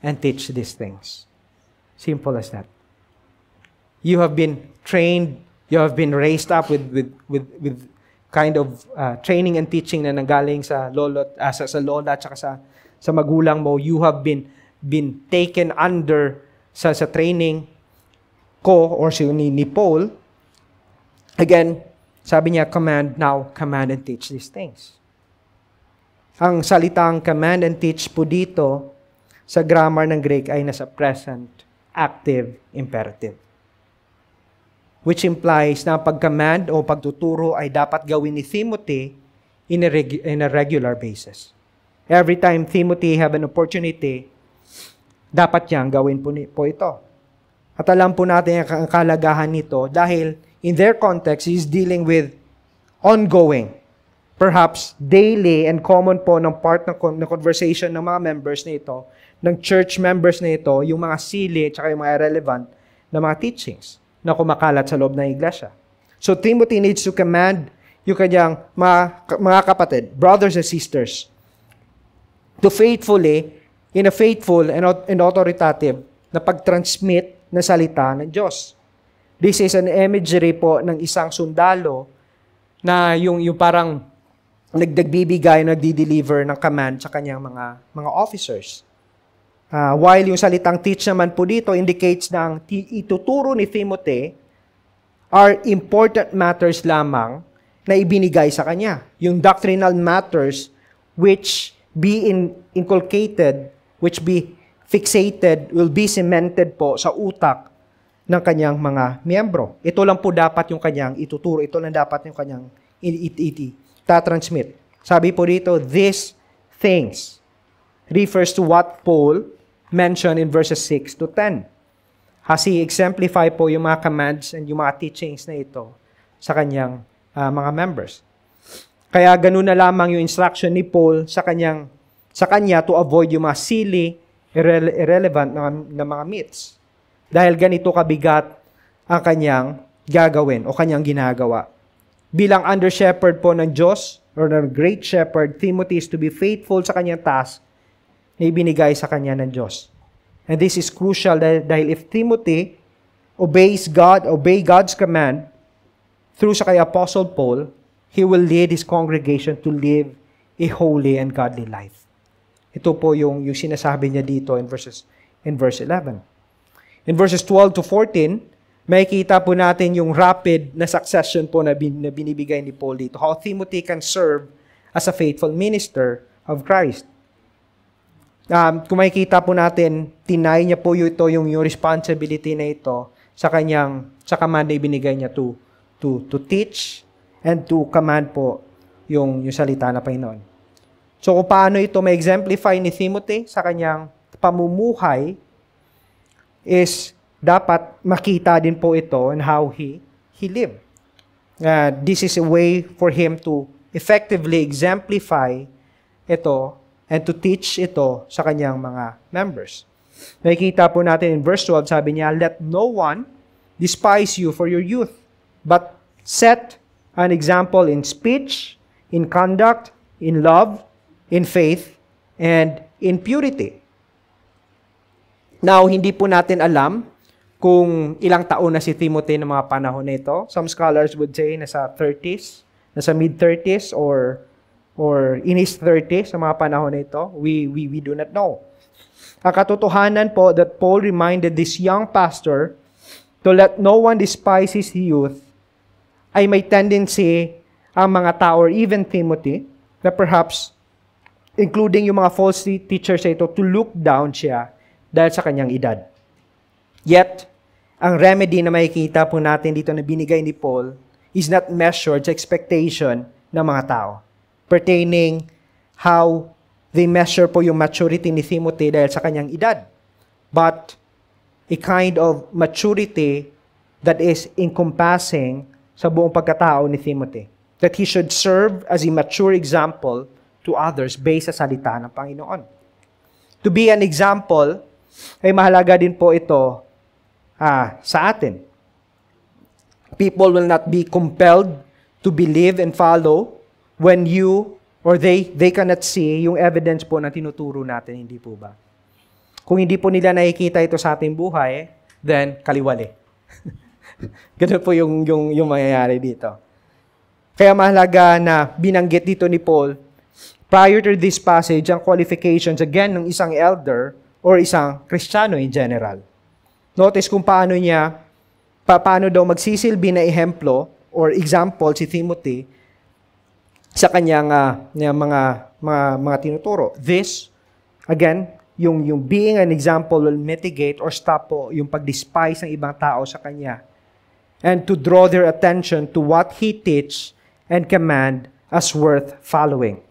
and teach these things. Simple as that. You have been trained, you have been raised up with kind of training and teaching na nanggaling sa lola at saka sa magulang mo. You have been taken under sa training ko or ni Paul. Again, sabi niya, command and teach these things. Ang salitang command and teach po dito sa grammar ng Greek ay nasa present active imperative, which implies na pag-command o pagtuturo ay dapat gawin ni Timothy in a regular basis. Every time Timothy have an opportunity, dapat niyang gawin po ito. At alam po natin ang kalagahan nito dahil in their context, he's dealing with ongoing, perhaps daily and common po ng part ng conversation ng mga members na ito, ng church members na ito, yung mga sili at yung mga irrelevant na mga teachings na kumakalat sa loob ng iglesia. So Timothy needs to command yung kanyang mga kapatid, brothers and sisters, to faithfully, in a faithful and authoritative na pag-transmit ng salita ng Diyos. This is an imagery po ng isang sundalo na yung parang nagdibigay, nagdi-deliver ng command sa kanyang mga officers. While yung salitang teach naman po dito indicates na ang ituturo ni Timothy are important matters lamang na ibinigay sa kanya. Yung doctrinal matters which be inculcated, which be fixated, will be cemented po sa utak ng kanyang mga miyembro. Ito lang po dapat yung kanyang ituturo. Ito lang dapat yung kanyang tatransmit. Sabi po dito, these things refers to what Paul mentioned in verses 6 to 10. Kasi exemplify po yung mga commands and yung mga teachings na ito sa kanyang mga members. Kaya ganun na lamang yung instruction ni Paul sa kanya to avoid yung mga silly, irrelevant na mga myths. Dahil ganito kabigat ang kanyang gagawin o kanyang ginagawa. Bilang under-shepherd po ng Diyos or ng great shepherd, Timothy is to be faithful sa kanyang task na ibinigay sa kanya ng Diyos. And this is crucial dahil if Timothy obey God's command through sa kay Apostle Paul, he will lead his congregation to live a holy and godly life. Ito po yung sinasabi niya dito in verse 11. In verses 12 to 14, makikita po natin yung rapid na succession po na binibigay ni Paul dito. How Timothy can serve as a faithful minister of Christ. Kung makikita po natin, tinay niya po yung responsibility na ito sa command na ibinigay niya to teach and to command po yung salita na Panginoon. So kung paano ito ma-exemplify ni Timothy sa kanyang pamumuhay is dapat makita din po ito on how he lived. This is a way for him to effectively exemplify ito and to teach ito sa kanyang mga members. Nakikita po natin in verse 12, sabi niya, let no one despise you for your youth, but set an example in speech, in conduct, in love, in faith, and in purity. Now, hindi po natin alam kung ilang taon na si Timothy ng mga panahon na ito. Some scholars would say nasa 30s, nasa mid-30s, or in his 30s sa mga panahon na ito. We do not know. Ang katotohanan po that Paul reminded this young pastor to let no one despise his youth ay may tendency ang mga tao or even Timothy na perhaps including yung mga false teachers ito to look down siya dahil sa kanyang edad. Yet, ang remedy na makikita po natin dito na binigay ni Paul is not measured sa expectation ng mga tao pertaining how they measure po yung maturity ni Timothy dahil sa kanyang edad. But a kind of maturity that is encompassing sa buong pagkatao ni Timothy. That he should serve as a mature example to others based sa salita ng Panginoon. To be an example, ay mahalaga din po ito sa atin. People will not be compelled to believe and follow when you or they cannot see yung evidence po na tinuturo natin, hindi po ba? Kung hindi po nila nakikita ito sa ating buhay, then kaliwali. Ganun po yung mangyayari dito. Kaya mahalaga na binanggit dito ni Paul, prior to this passage, ang qualifications again ng isang elder or isang Kristiyano in general. Notice kung paano daw magsisilbi na ehemplo or example si Timothy sa kanyang mga tinuturo. This, again, yung being an example will mitigate or stop po yung pag-despise ng ibang tao sa kanya and to draw their attention to what he teach and command as worth following.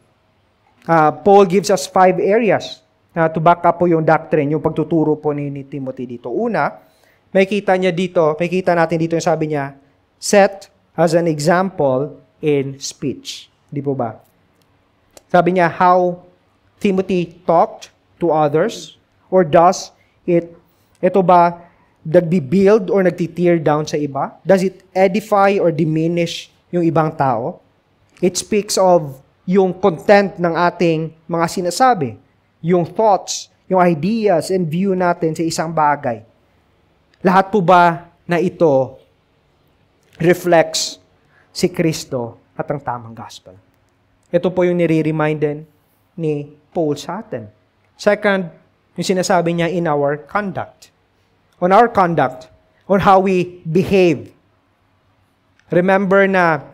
Paul gives us 5 areas to back up po yung doctrine, yung pagtuturo po ni Timothy dito. Una, makikita natin dito yung sabi niya, set as an example in speech. Di po ba? Sabi niya, how Timothy talked to others, or does ito ba, nagbi-build or nagti-tear down sa iba? Does it edify or diminish yung ibang tao? It speaks of yung content ng ating mga sinasabi, yung thoughts, yung ideas and view natin sa isang bagay. Lahat po ba na ito reflects si Kristo at ang tamang gospel? Ito po yung nire-remind din ni Paul sa atin. Second, yung sinasabi niya in our conduct. On our conduct, on how we behave. Remember na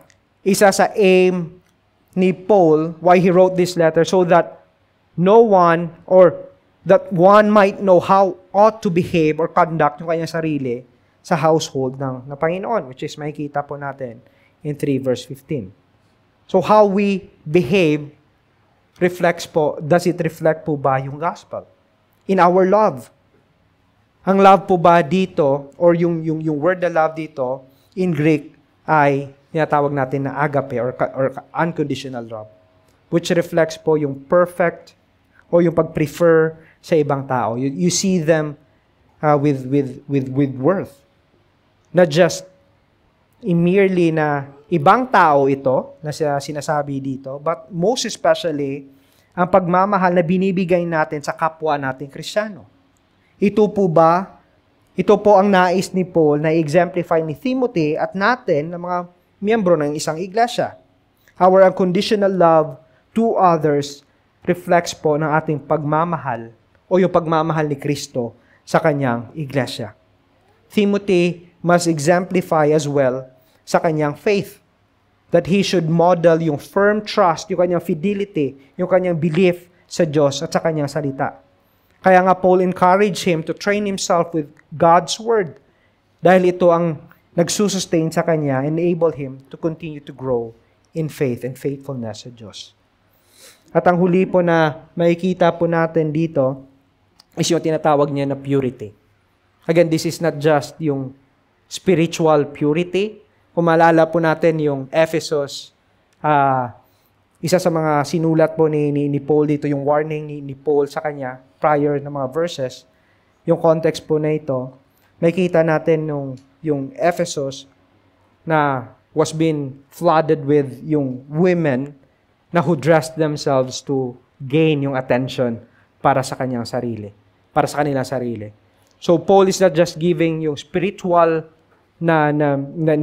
isa sa aim ni Paul, why he wrote this letter, so that no one, or that one might know how ought to behave or conduct yung kanyang sarili sa household ng Panginoon, which is makikita po natin in 3 verse 15. So how we behave does it reflect po ba yung gospel? In our love. Ang love po ba dito, or yung word na love dito, in Greek, ay tinatawag natin na agape or unconditional love, which reflects po yung perfect o yung pag-prefer sa ibang tao. You see them with worth. Not just merely na ibang tao ito na sinasabi dito, but most especially ang pagmamahal na binibigay natin sa kapwa nating Kristiyano. Ito po ang nais ni Paul na exemplify ni Timothy at natin, ng mga miyembro ng isang iglesia. Our unconditional love to others reflects po ng ating pagmamahal o yung pagmamahal ni Kristo sa kanyang iglesia. Timothy must exemplify as well sa kanyang faith, that he should model yung firm trust, yung kanyang fidelity, yung kanyang belief sa Diyos at sa kanyang salita. Kaya nga Paul encouraged him to train himself with God's Word, dahil ito ang nagsusustain sa kanya, enable him to continue to grow in faith and faithfulness sa Diyos. At ang huli po na makikita po natin dito is yung tinatawag niya na purity. Again, this is not just yung spiritual purity. Kung maalala po natin yung Ephesus, isa sa mga sinulat po ni Paul dito, yung warning ni Paul sa kanya prior na mga verses, yung context po na ito, makikita natin yung Ephesus na was being flooded with yung women na who dressed themselves to gain yung attention para sa kanyang sarili, para sa kanilang sarili. So Paul is not just giving yung spiritual na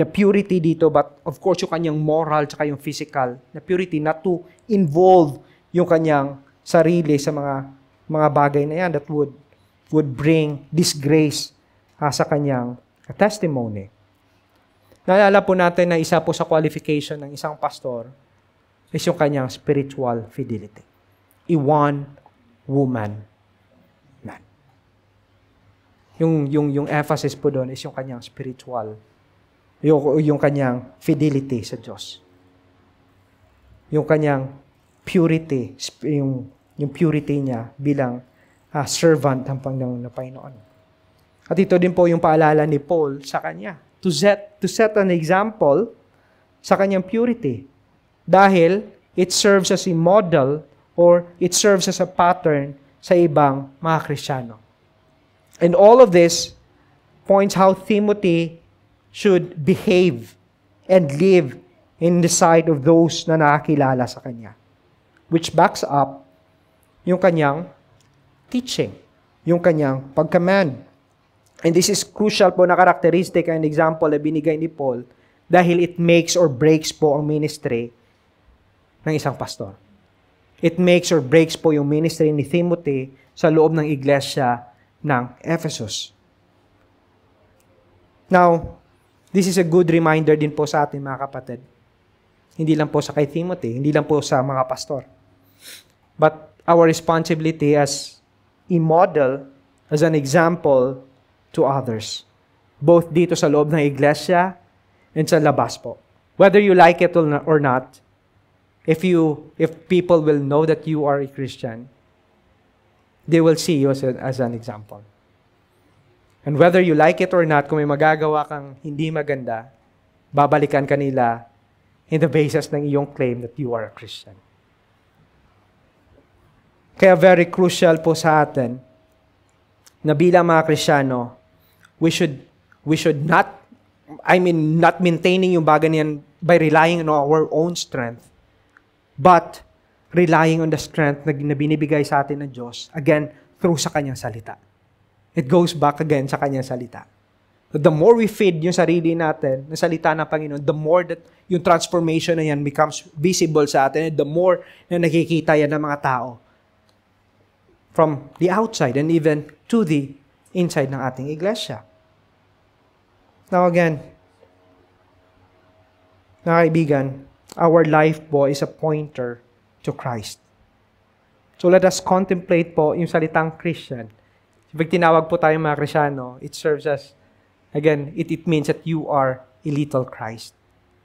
purity dito, but of course yung kanyang moral tsaka yung physical na purity, not to involve yung kanyang sarili sa mga bagay na yan that would bring disgrace sa kanyang testimony. Naalala po natin na isa po sa qualification ng isang pastor is yung kanyang spiritual fidelity. A one-woman man. Yung emphasis po doon is yung kanyang spiritual, yung kanyang fidelity sa Diyos. Yung kanyang purity, yung purity niya bilang servant ng Panginoon. At ito din po yung paalala ni Paul sa kanya, to set an example sa kanyang purity. Dahil it serves as a model or it serves as a pattern sa ibang mga Kristiyano. And all of this points how Timothy should behave and live in the sight of those na nakakilala sa kanya. Which backs up yung kanyang teaching, yung kanyang pag-command. And this is crucial po na characteristic and example na binigay ni Paul dahil it makes or breaks po ang ministry ng isang pastor. It makes or breaks po yung ministry ni Timothy sa loob ng iglesia ng Ephesus. Now, this is a good reminder din po sa atin mga kapatid. Hindi lang po sa kay Timothy, hindi lang po sa mga pastor. But our responsibility as a model, as an example to others. Both dito sa loob ng iglesia and sa labas po. Whether you like it or not, if people will know that you are a Christian, they will see you as an example. And whether you like it or not, kung may magagawa kang hindi maganda, babalikan ka nila in the basis ng iyong claim that you are a Christian. Kaya very crucial po sa atin na bilang mga Kristiyano, we should not maintaining yung bagay niyan by relying on our own strength, but relying on the strength na binibigay sa atin ng Diyos, again, through sa Kanyang salita. It goes back again sa Kanyang salita. The more we feed yung sarili natin, ng salita ng Panginoon, the more that yung transformation na yan becomes visible sa atin, and the more na nakikita yan ng mga tao from the outside and even to the inside ng ating iglesia. Now again, mga kaibigan, our life po is a pointer to Christ. So let us contemplate po yung salitang Christian. Pag tinawag po tayo mga Kristiyano, it serves as, again, it means that you are a little Christ.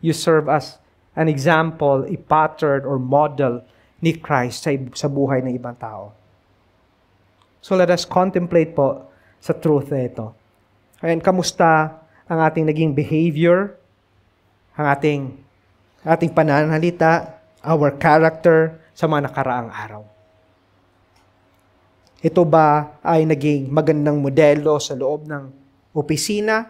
You serve as an example, a pattern or model ni Christ sa buhay ng ibang tao. So let us contemplate po sa truth na ito. And kamusta ang ating naging behavior, ang ating pananalita, our character sa mga nakaraang araw. Ito ba ay naging magandang modelo sa loob ng opisina,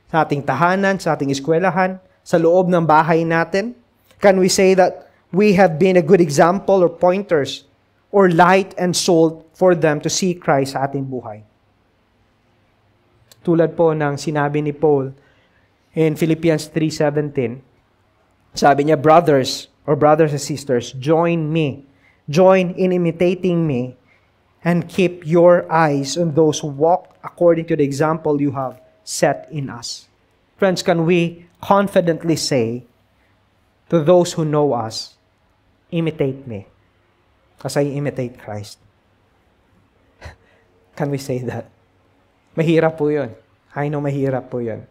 sa ating tahanan, sa ating eskwelahan, sa loob ng bahay natin? Can we say that we have been a good example or pointers or light and salt for them to see Christ sa ating buhay? Tulad po ng sinabi ni Paul in Philippians 3:17, sabi niya, brothers and sisters, join in imitating me, and keep your eyes on those who walk according to the example you have set in us. Friends, can we confidently say to those who know us, imitate me, as I imitate Christ? Can we say that? Mahirap po yun. I know mahirap po yun.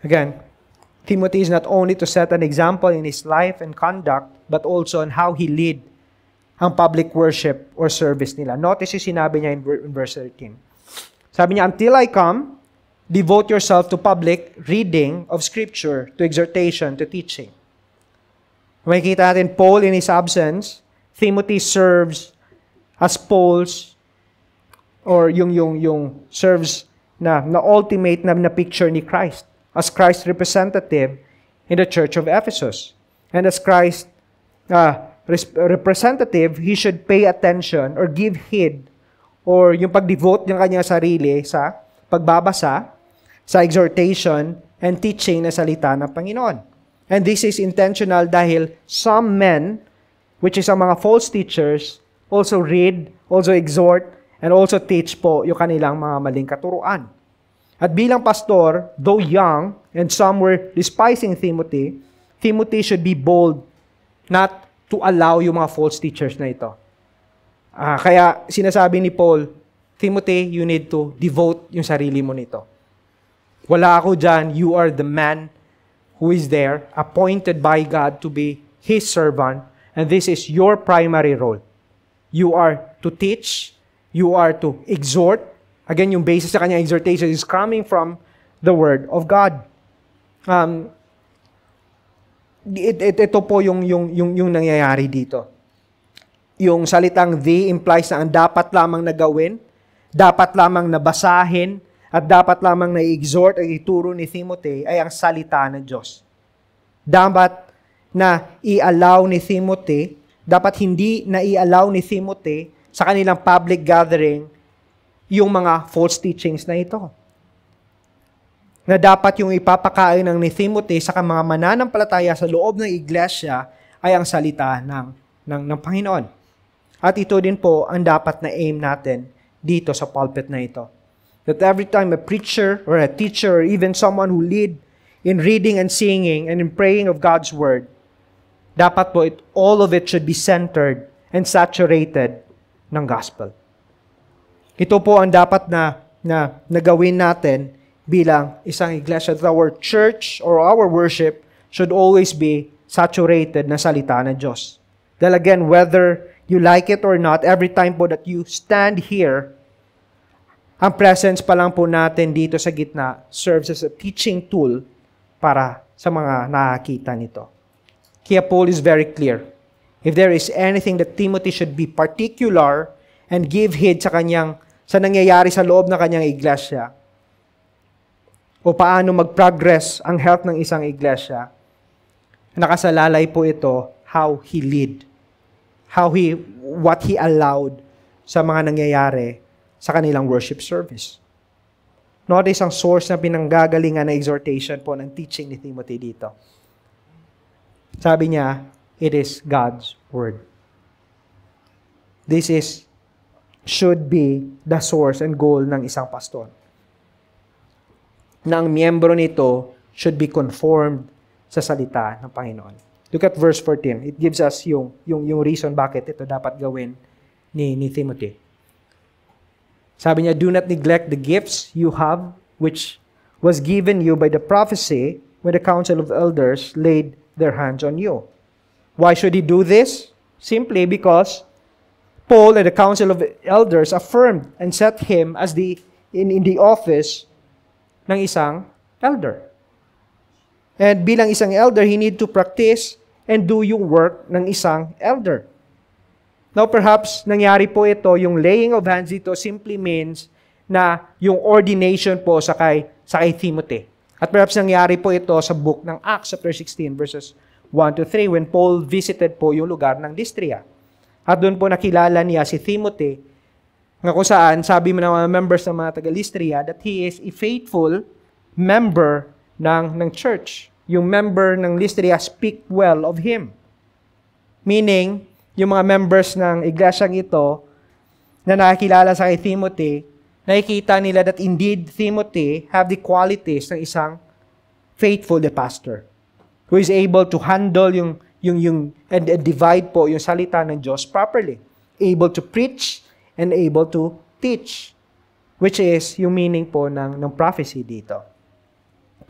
Again, Timothy is not only to set an example in his life and conduct, but also on how he lead ang public worship or service nila. Notice yung sinabi niya in verse 13. Sabi niya, until I come, devote yourself to public reading of Scripture, to exhortation, to teaching. Makikita natin, Paul in his absence, Timothy serves as Paul's, or yung serves na ultimate na picture ni Christ, as Christ's representative in the church of Ephesus. And as Christ's representative, he should pay attention or give heed or yung pag-devote ng kanyang sarili sa pagbabasa, sa exhortation, and teaching na salita ng Panginoon. And this is intentional dahil some men, which is ang mga false teachers, also read, also exhort, and also teach po yung kanilang mga maling katuruan. At bilang pastor, though young, and some were despising Timothy, Timothy should be bold not to allow yung mga false teachers na ito. Kaya sinasabi ni Paul, Timothy, you need to devote yung sarili mo nito. Wala ako dyan, you are the man who is there, appointed by God to be His servant, and this is your primary role. You are to teach, you are to exhort. Again, yung basis sa kanyang exhortation is coming from the Word of God. Ito po yung nangyayari dito. Yung salitang the implies na ang dapat lamang na gawin, dapat lamang na basahin, at dapat lamang na i-exhort at ituro ni Timothy ay ang salita ng Diyos. Dapat na i-allow ni Timothy, dapat hindi na i-allow ni Timothy sa kanilang public gathering yung mga false teachings na ito. Na dapat yung ipapakain ng ni Timothy sa mga mananampalataya sa loob ng iglesia ay ang salita ng Panginoon. At ito din po ang dapat na aim natin dito sa pulpit na ito. That every time a preacher or a teacher or even someone who lead in reading and singing and in praying of God's Word, dapat po all of it should be centered and saturated ng gospel. Ito po ang dapat na gawin natin bilang isang iglesia. That our church or our worship should always be saturated na salita ng Diyos. Dahil again, whether you like it or not, every time po that you stand here, ang presence pa lang po natin dito sa gitna serves as a teaching tool para sa mga nakakita nito. Kaya Paul is very clear. If there is anything that Timothy should be particular and give heed sa nangyayari sa loob ng kanyang iglesia, o paano mag-progress ang health ng isang iglesia, nakasalalay po ito how he lead, what he allowed sa mga nangyayari sa kanilang worship service. Notice ang source na pinanggagalingan na exhortation po ng teaching ni Timothy dito. Sabi niya, it is God's Word. This should be the source and goal ng isang pastor. Na ang miyembro nito should be conformed sa salita ng Panginoon. Look at verse 14. It gives us yung reason bakit ito dapat gawin ni Timothy. Sabi niya, do not neglect the gifts you have, which was given you by the prophecy when the council of elders laid their hands on you. Why should he do this? Simply because Paul and the council of elders affirmed and set him as in the office ng isang elder. And bilang isang elder, he need to practice and do yung work ng isang elder. Now, perhaps, nangyari po ito, yung laying of hands dito simply means na yung ordination po sa kay Timothy. At perhaps nangyari po ito sa book ng Acts chapter 16 verses 1 to 3 when Paul visited po yung lugar ng Lystria. At doon po nakilala niya si Timothy nga kung saan sabi mo ng mga members ng mga taga-Lystria that he is a faithful member ng church. Yung member ng Lystria speak well of him. Meaning, yung mga members ng iglesyang ito na nakakilala sa kay Timothy, nakikita nila that indeed Timothy have the qualities ng isang faithful pastor who is able to handle and divide po yung salita ng Diyos properly. Able to preach and able to teach, which is yung meaning po ng prophecy dito.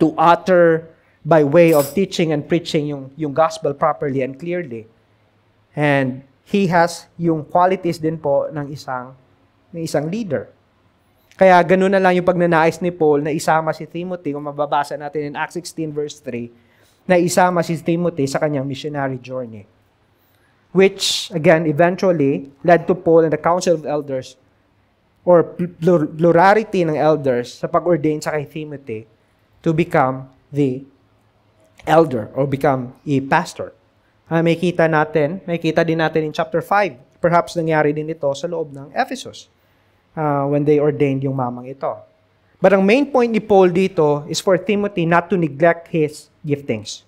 To utter by way of teaching and preaching yung gospel properly and clearly. And he has yung qualities din po ng isang leader. Kaya ganun na lang yung pagnanais ni Paul na isama si Timothy, kung mababasa natin in Acts 16 verse 3, na isama si Timothy sa kanyang missionary journey. Which, again, eventually led to Paul and the council of elders or plurality ng elders sa pag-ordain sa kay Timothy to become the elder or become a pastor. May kita din natin in chapter 5. Perhaps nangyari din ito sa loob ng Ephesus when they ordained yung mamang ito. But ang main point ni Paul dito is for Timothy not to neglect his giftings.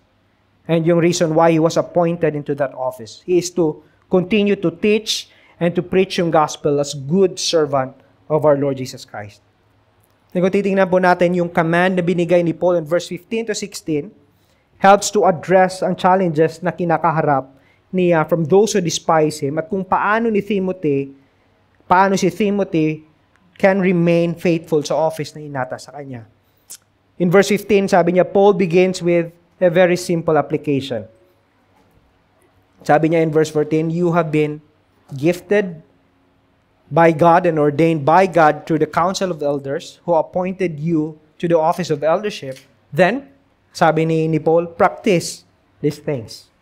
And yung reason why he was appointed into that office is to continue to teach and to preach yung gospel as good servant of our Lord Jesus Christ. Kung titingnan po natin yung command na binigay ni Paul in verse 15 to 16, helps to address ang challenges na kinakaharap niya from those who despise him at kung paano si Timothy can remain faithful sa office na inata sa kanya. In verse 15, sabi niya, Paul begins with a very simple application. Sabi niya in verse 14, you have been gifted by God and ordained by God through the council of elders who appointed you to the office of eldership. Then, sabi ni Paul, practice these things.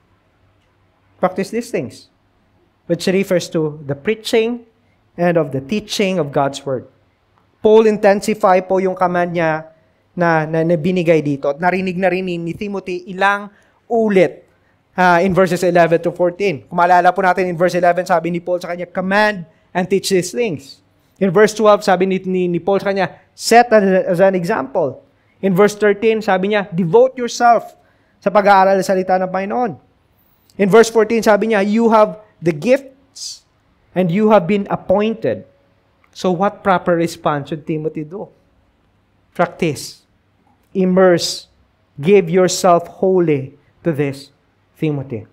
Practice these things. Which refers to the preaching and of the teaching of God's Word. Paul intensify po yung command niya na binigay dito. At narinig na rin ni Timothy ilang ulit in verses 11 to 14. Kung maalala po natin in verse 11, sabi ni Paul sa kanya, command and teach these things. In verse 12, sabi ni Paul sa kanya, set as an example. In verse 13, sabi niya, devote yourself sa pag-aaral sa salita ng Panginoon. In verse 14, sabi niya, you have the gifts and you have been appointed. So what proper response should Timothy do? Practice. Immerse. Give yourself wholly to this, Timothy.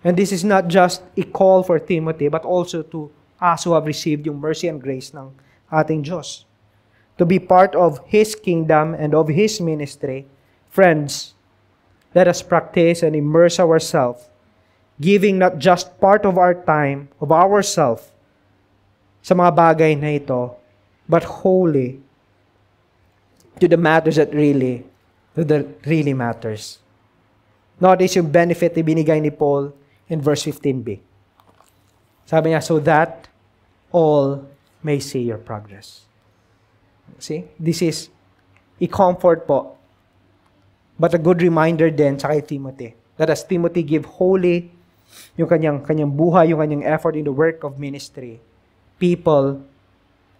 And this is not just a call for Timothy, but also to us who have received yung mercy and grace ng ating Diyos. To be part of His kingdom and of His ministry, friends, let us practice and immerse ourselves giving not just part of our time, of ourself, sa mga bagay na ito, but wholly to the matters that really matters. Notice yung benefit na binigay ni Paul in verse 15b. Sabi niya, so that all may see your progress. See? This is a comfort po, but a good reminder din sa kay Timothy, that as Timothy give wholly yung kanyang buhay, yung kanyang effort in the work of ministry, people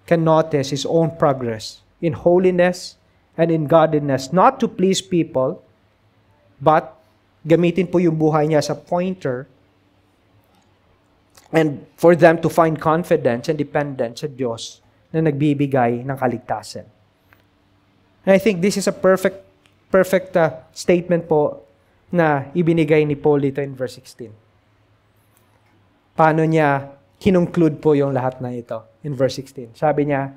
can notice his own progress in holiness and in godliness, not to please people, but gamitin po yung buhay niya sa pointer and for them to find confidence and dependence sa Diyos na nagbibigay ng kaligtasan. And I think this is a perfect statement po na ibinigay ni Paul dito in verse 16. Paano niya kinongclude po yung lahat na ito in verse 16. Sabi niya,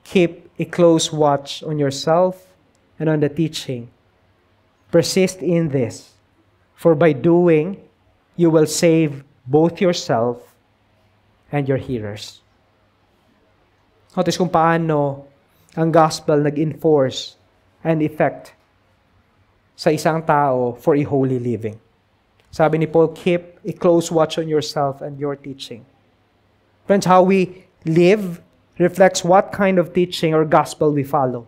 keep a close watch on yourself and on the teaching. Persist in this, for by doing, you will save both yourself and your hearers. Notice kung paano ang gospel nag-enforce and effect sa isang tao for a holy living. Sabi ni Paul, keep a close watch on yourself and your teaching. Friends, how we live reflects what kind of teaching or gospel we follow.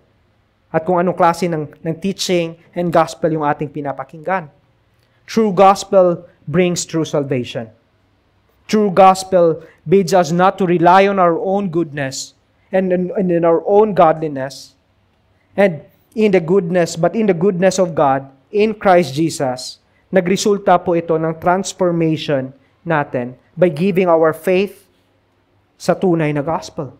At kung anong klase ng teaching and gospel yung ating pinapakinggan. True gospel brings true salvation. True gospel bids us not to rely on our own goodness and in our own godliness and in the goodness of God in Christ Jesus. Nagresulta po ito ng transformation natin by giving our faith sa tunay na gospel.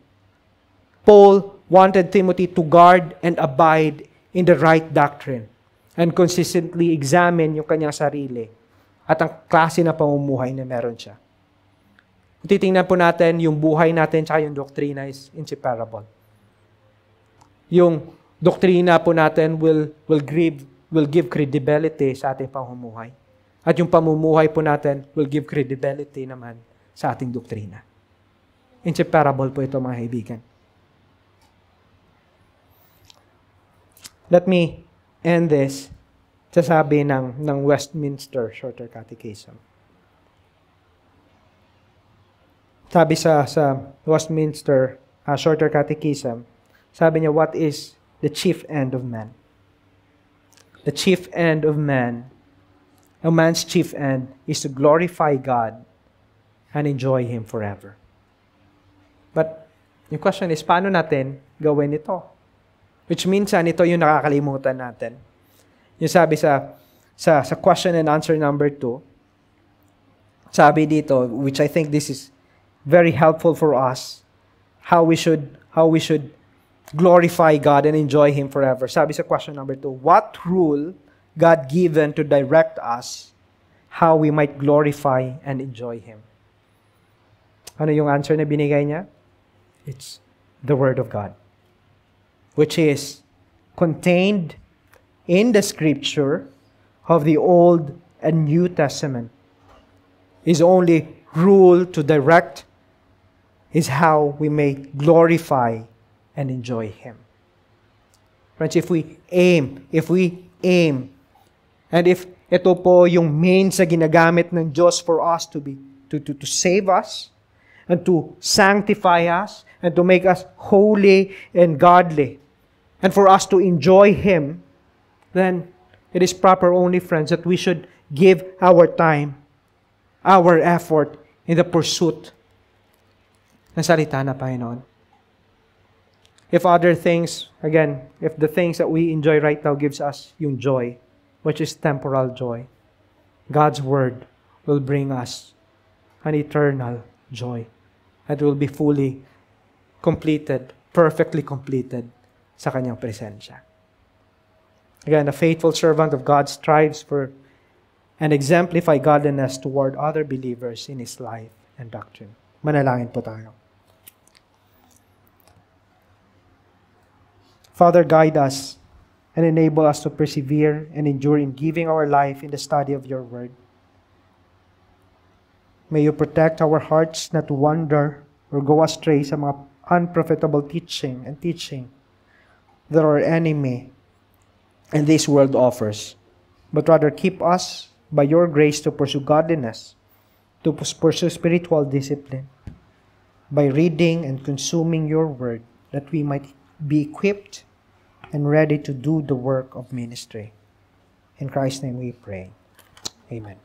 Paul wanted Timothy to guard and abide in the right doctrine and consistently examine yung kanyang sarili at ang klase na pamumuhay na meron siya. Titingnan po natin yung buhay natin at yung doktrina is inseparable. Yung doktrina po natin will give credibility sa ating pamumuhay. At yung pamumuhay po natin will give credibility naman sa ating doktrina. Inseparable po ito, mga kaibigan. Let me end this sa sabi ng Westminster Shorter Catechism. Sabi sa Westminster Shorter Catechism, sabi niya, what is the chief end of man? The chief end of man, a man's chief end, is to glorify God and enjoy Him forever. But yung question is, paano natin gawin ito? Which minsan, ito yung nakakalimutan natin. Yung sabi sa question and answer number 2, sabi dito, which I think this is very helpful for us, how we should glorify God and enjoy Him forever. Sabi sa question number 2, what rule God given to direct us how we might glorify and enjoy Him? Ano yung answer na binigay niya? It's the Word of God, which is contained in the Scripture of the Old and New Testament. His only rule to direct is how we may glorify and enjoy Him. Friends, if we aim, and if ito po yung means na ginagamit ng Diyos for us to save us, and to sanctify us, and to make us holy and godly, and for us to enjoy Him, then it is proper only, friends, that we should give our time, our effort in the pursuit ng salita na Panginoon. If other things, again, if the things that we enjoy right now gives us yung joy, which is temporal joy, God's Word will bring us an eternal joy. It will be fully completed, perfectly completed sa Kanyang presensya. Again, a faithful servant of God strives for and exemplify godliness toward other believers in his life and doctrine. Manalangin po tayo. Father, guide us and enable us to persevere and endure in giving our life in the study of your word. May you protect our hearts not to wander or go astray sa mga unprofitable teaching that our enemy and this world offers, but rather keep us by your grace to pursue godliness, to pursue spiritual discipline, by reading and consuming your word, that we might be equipped and ready to do the work of ministry. In Christ's name we pray. Amen.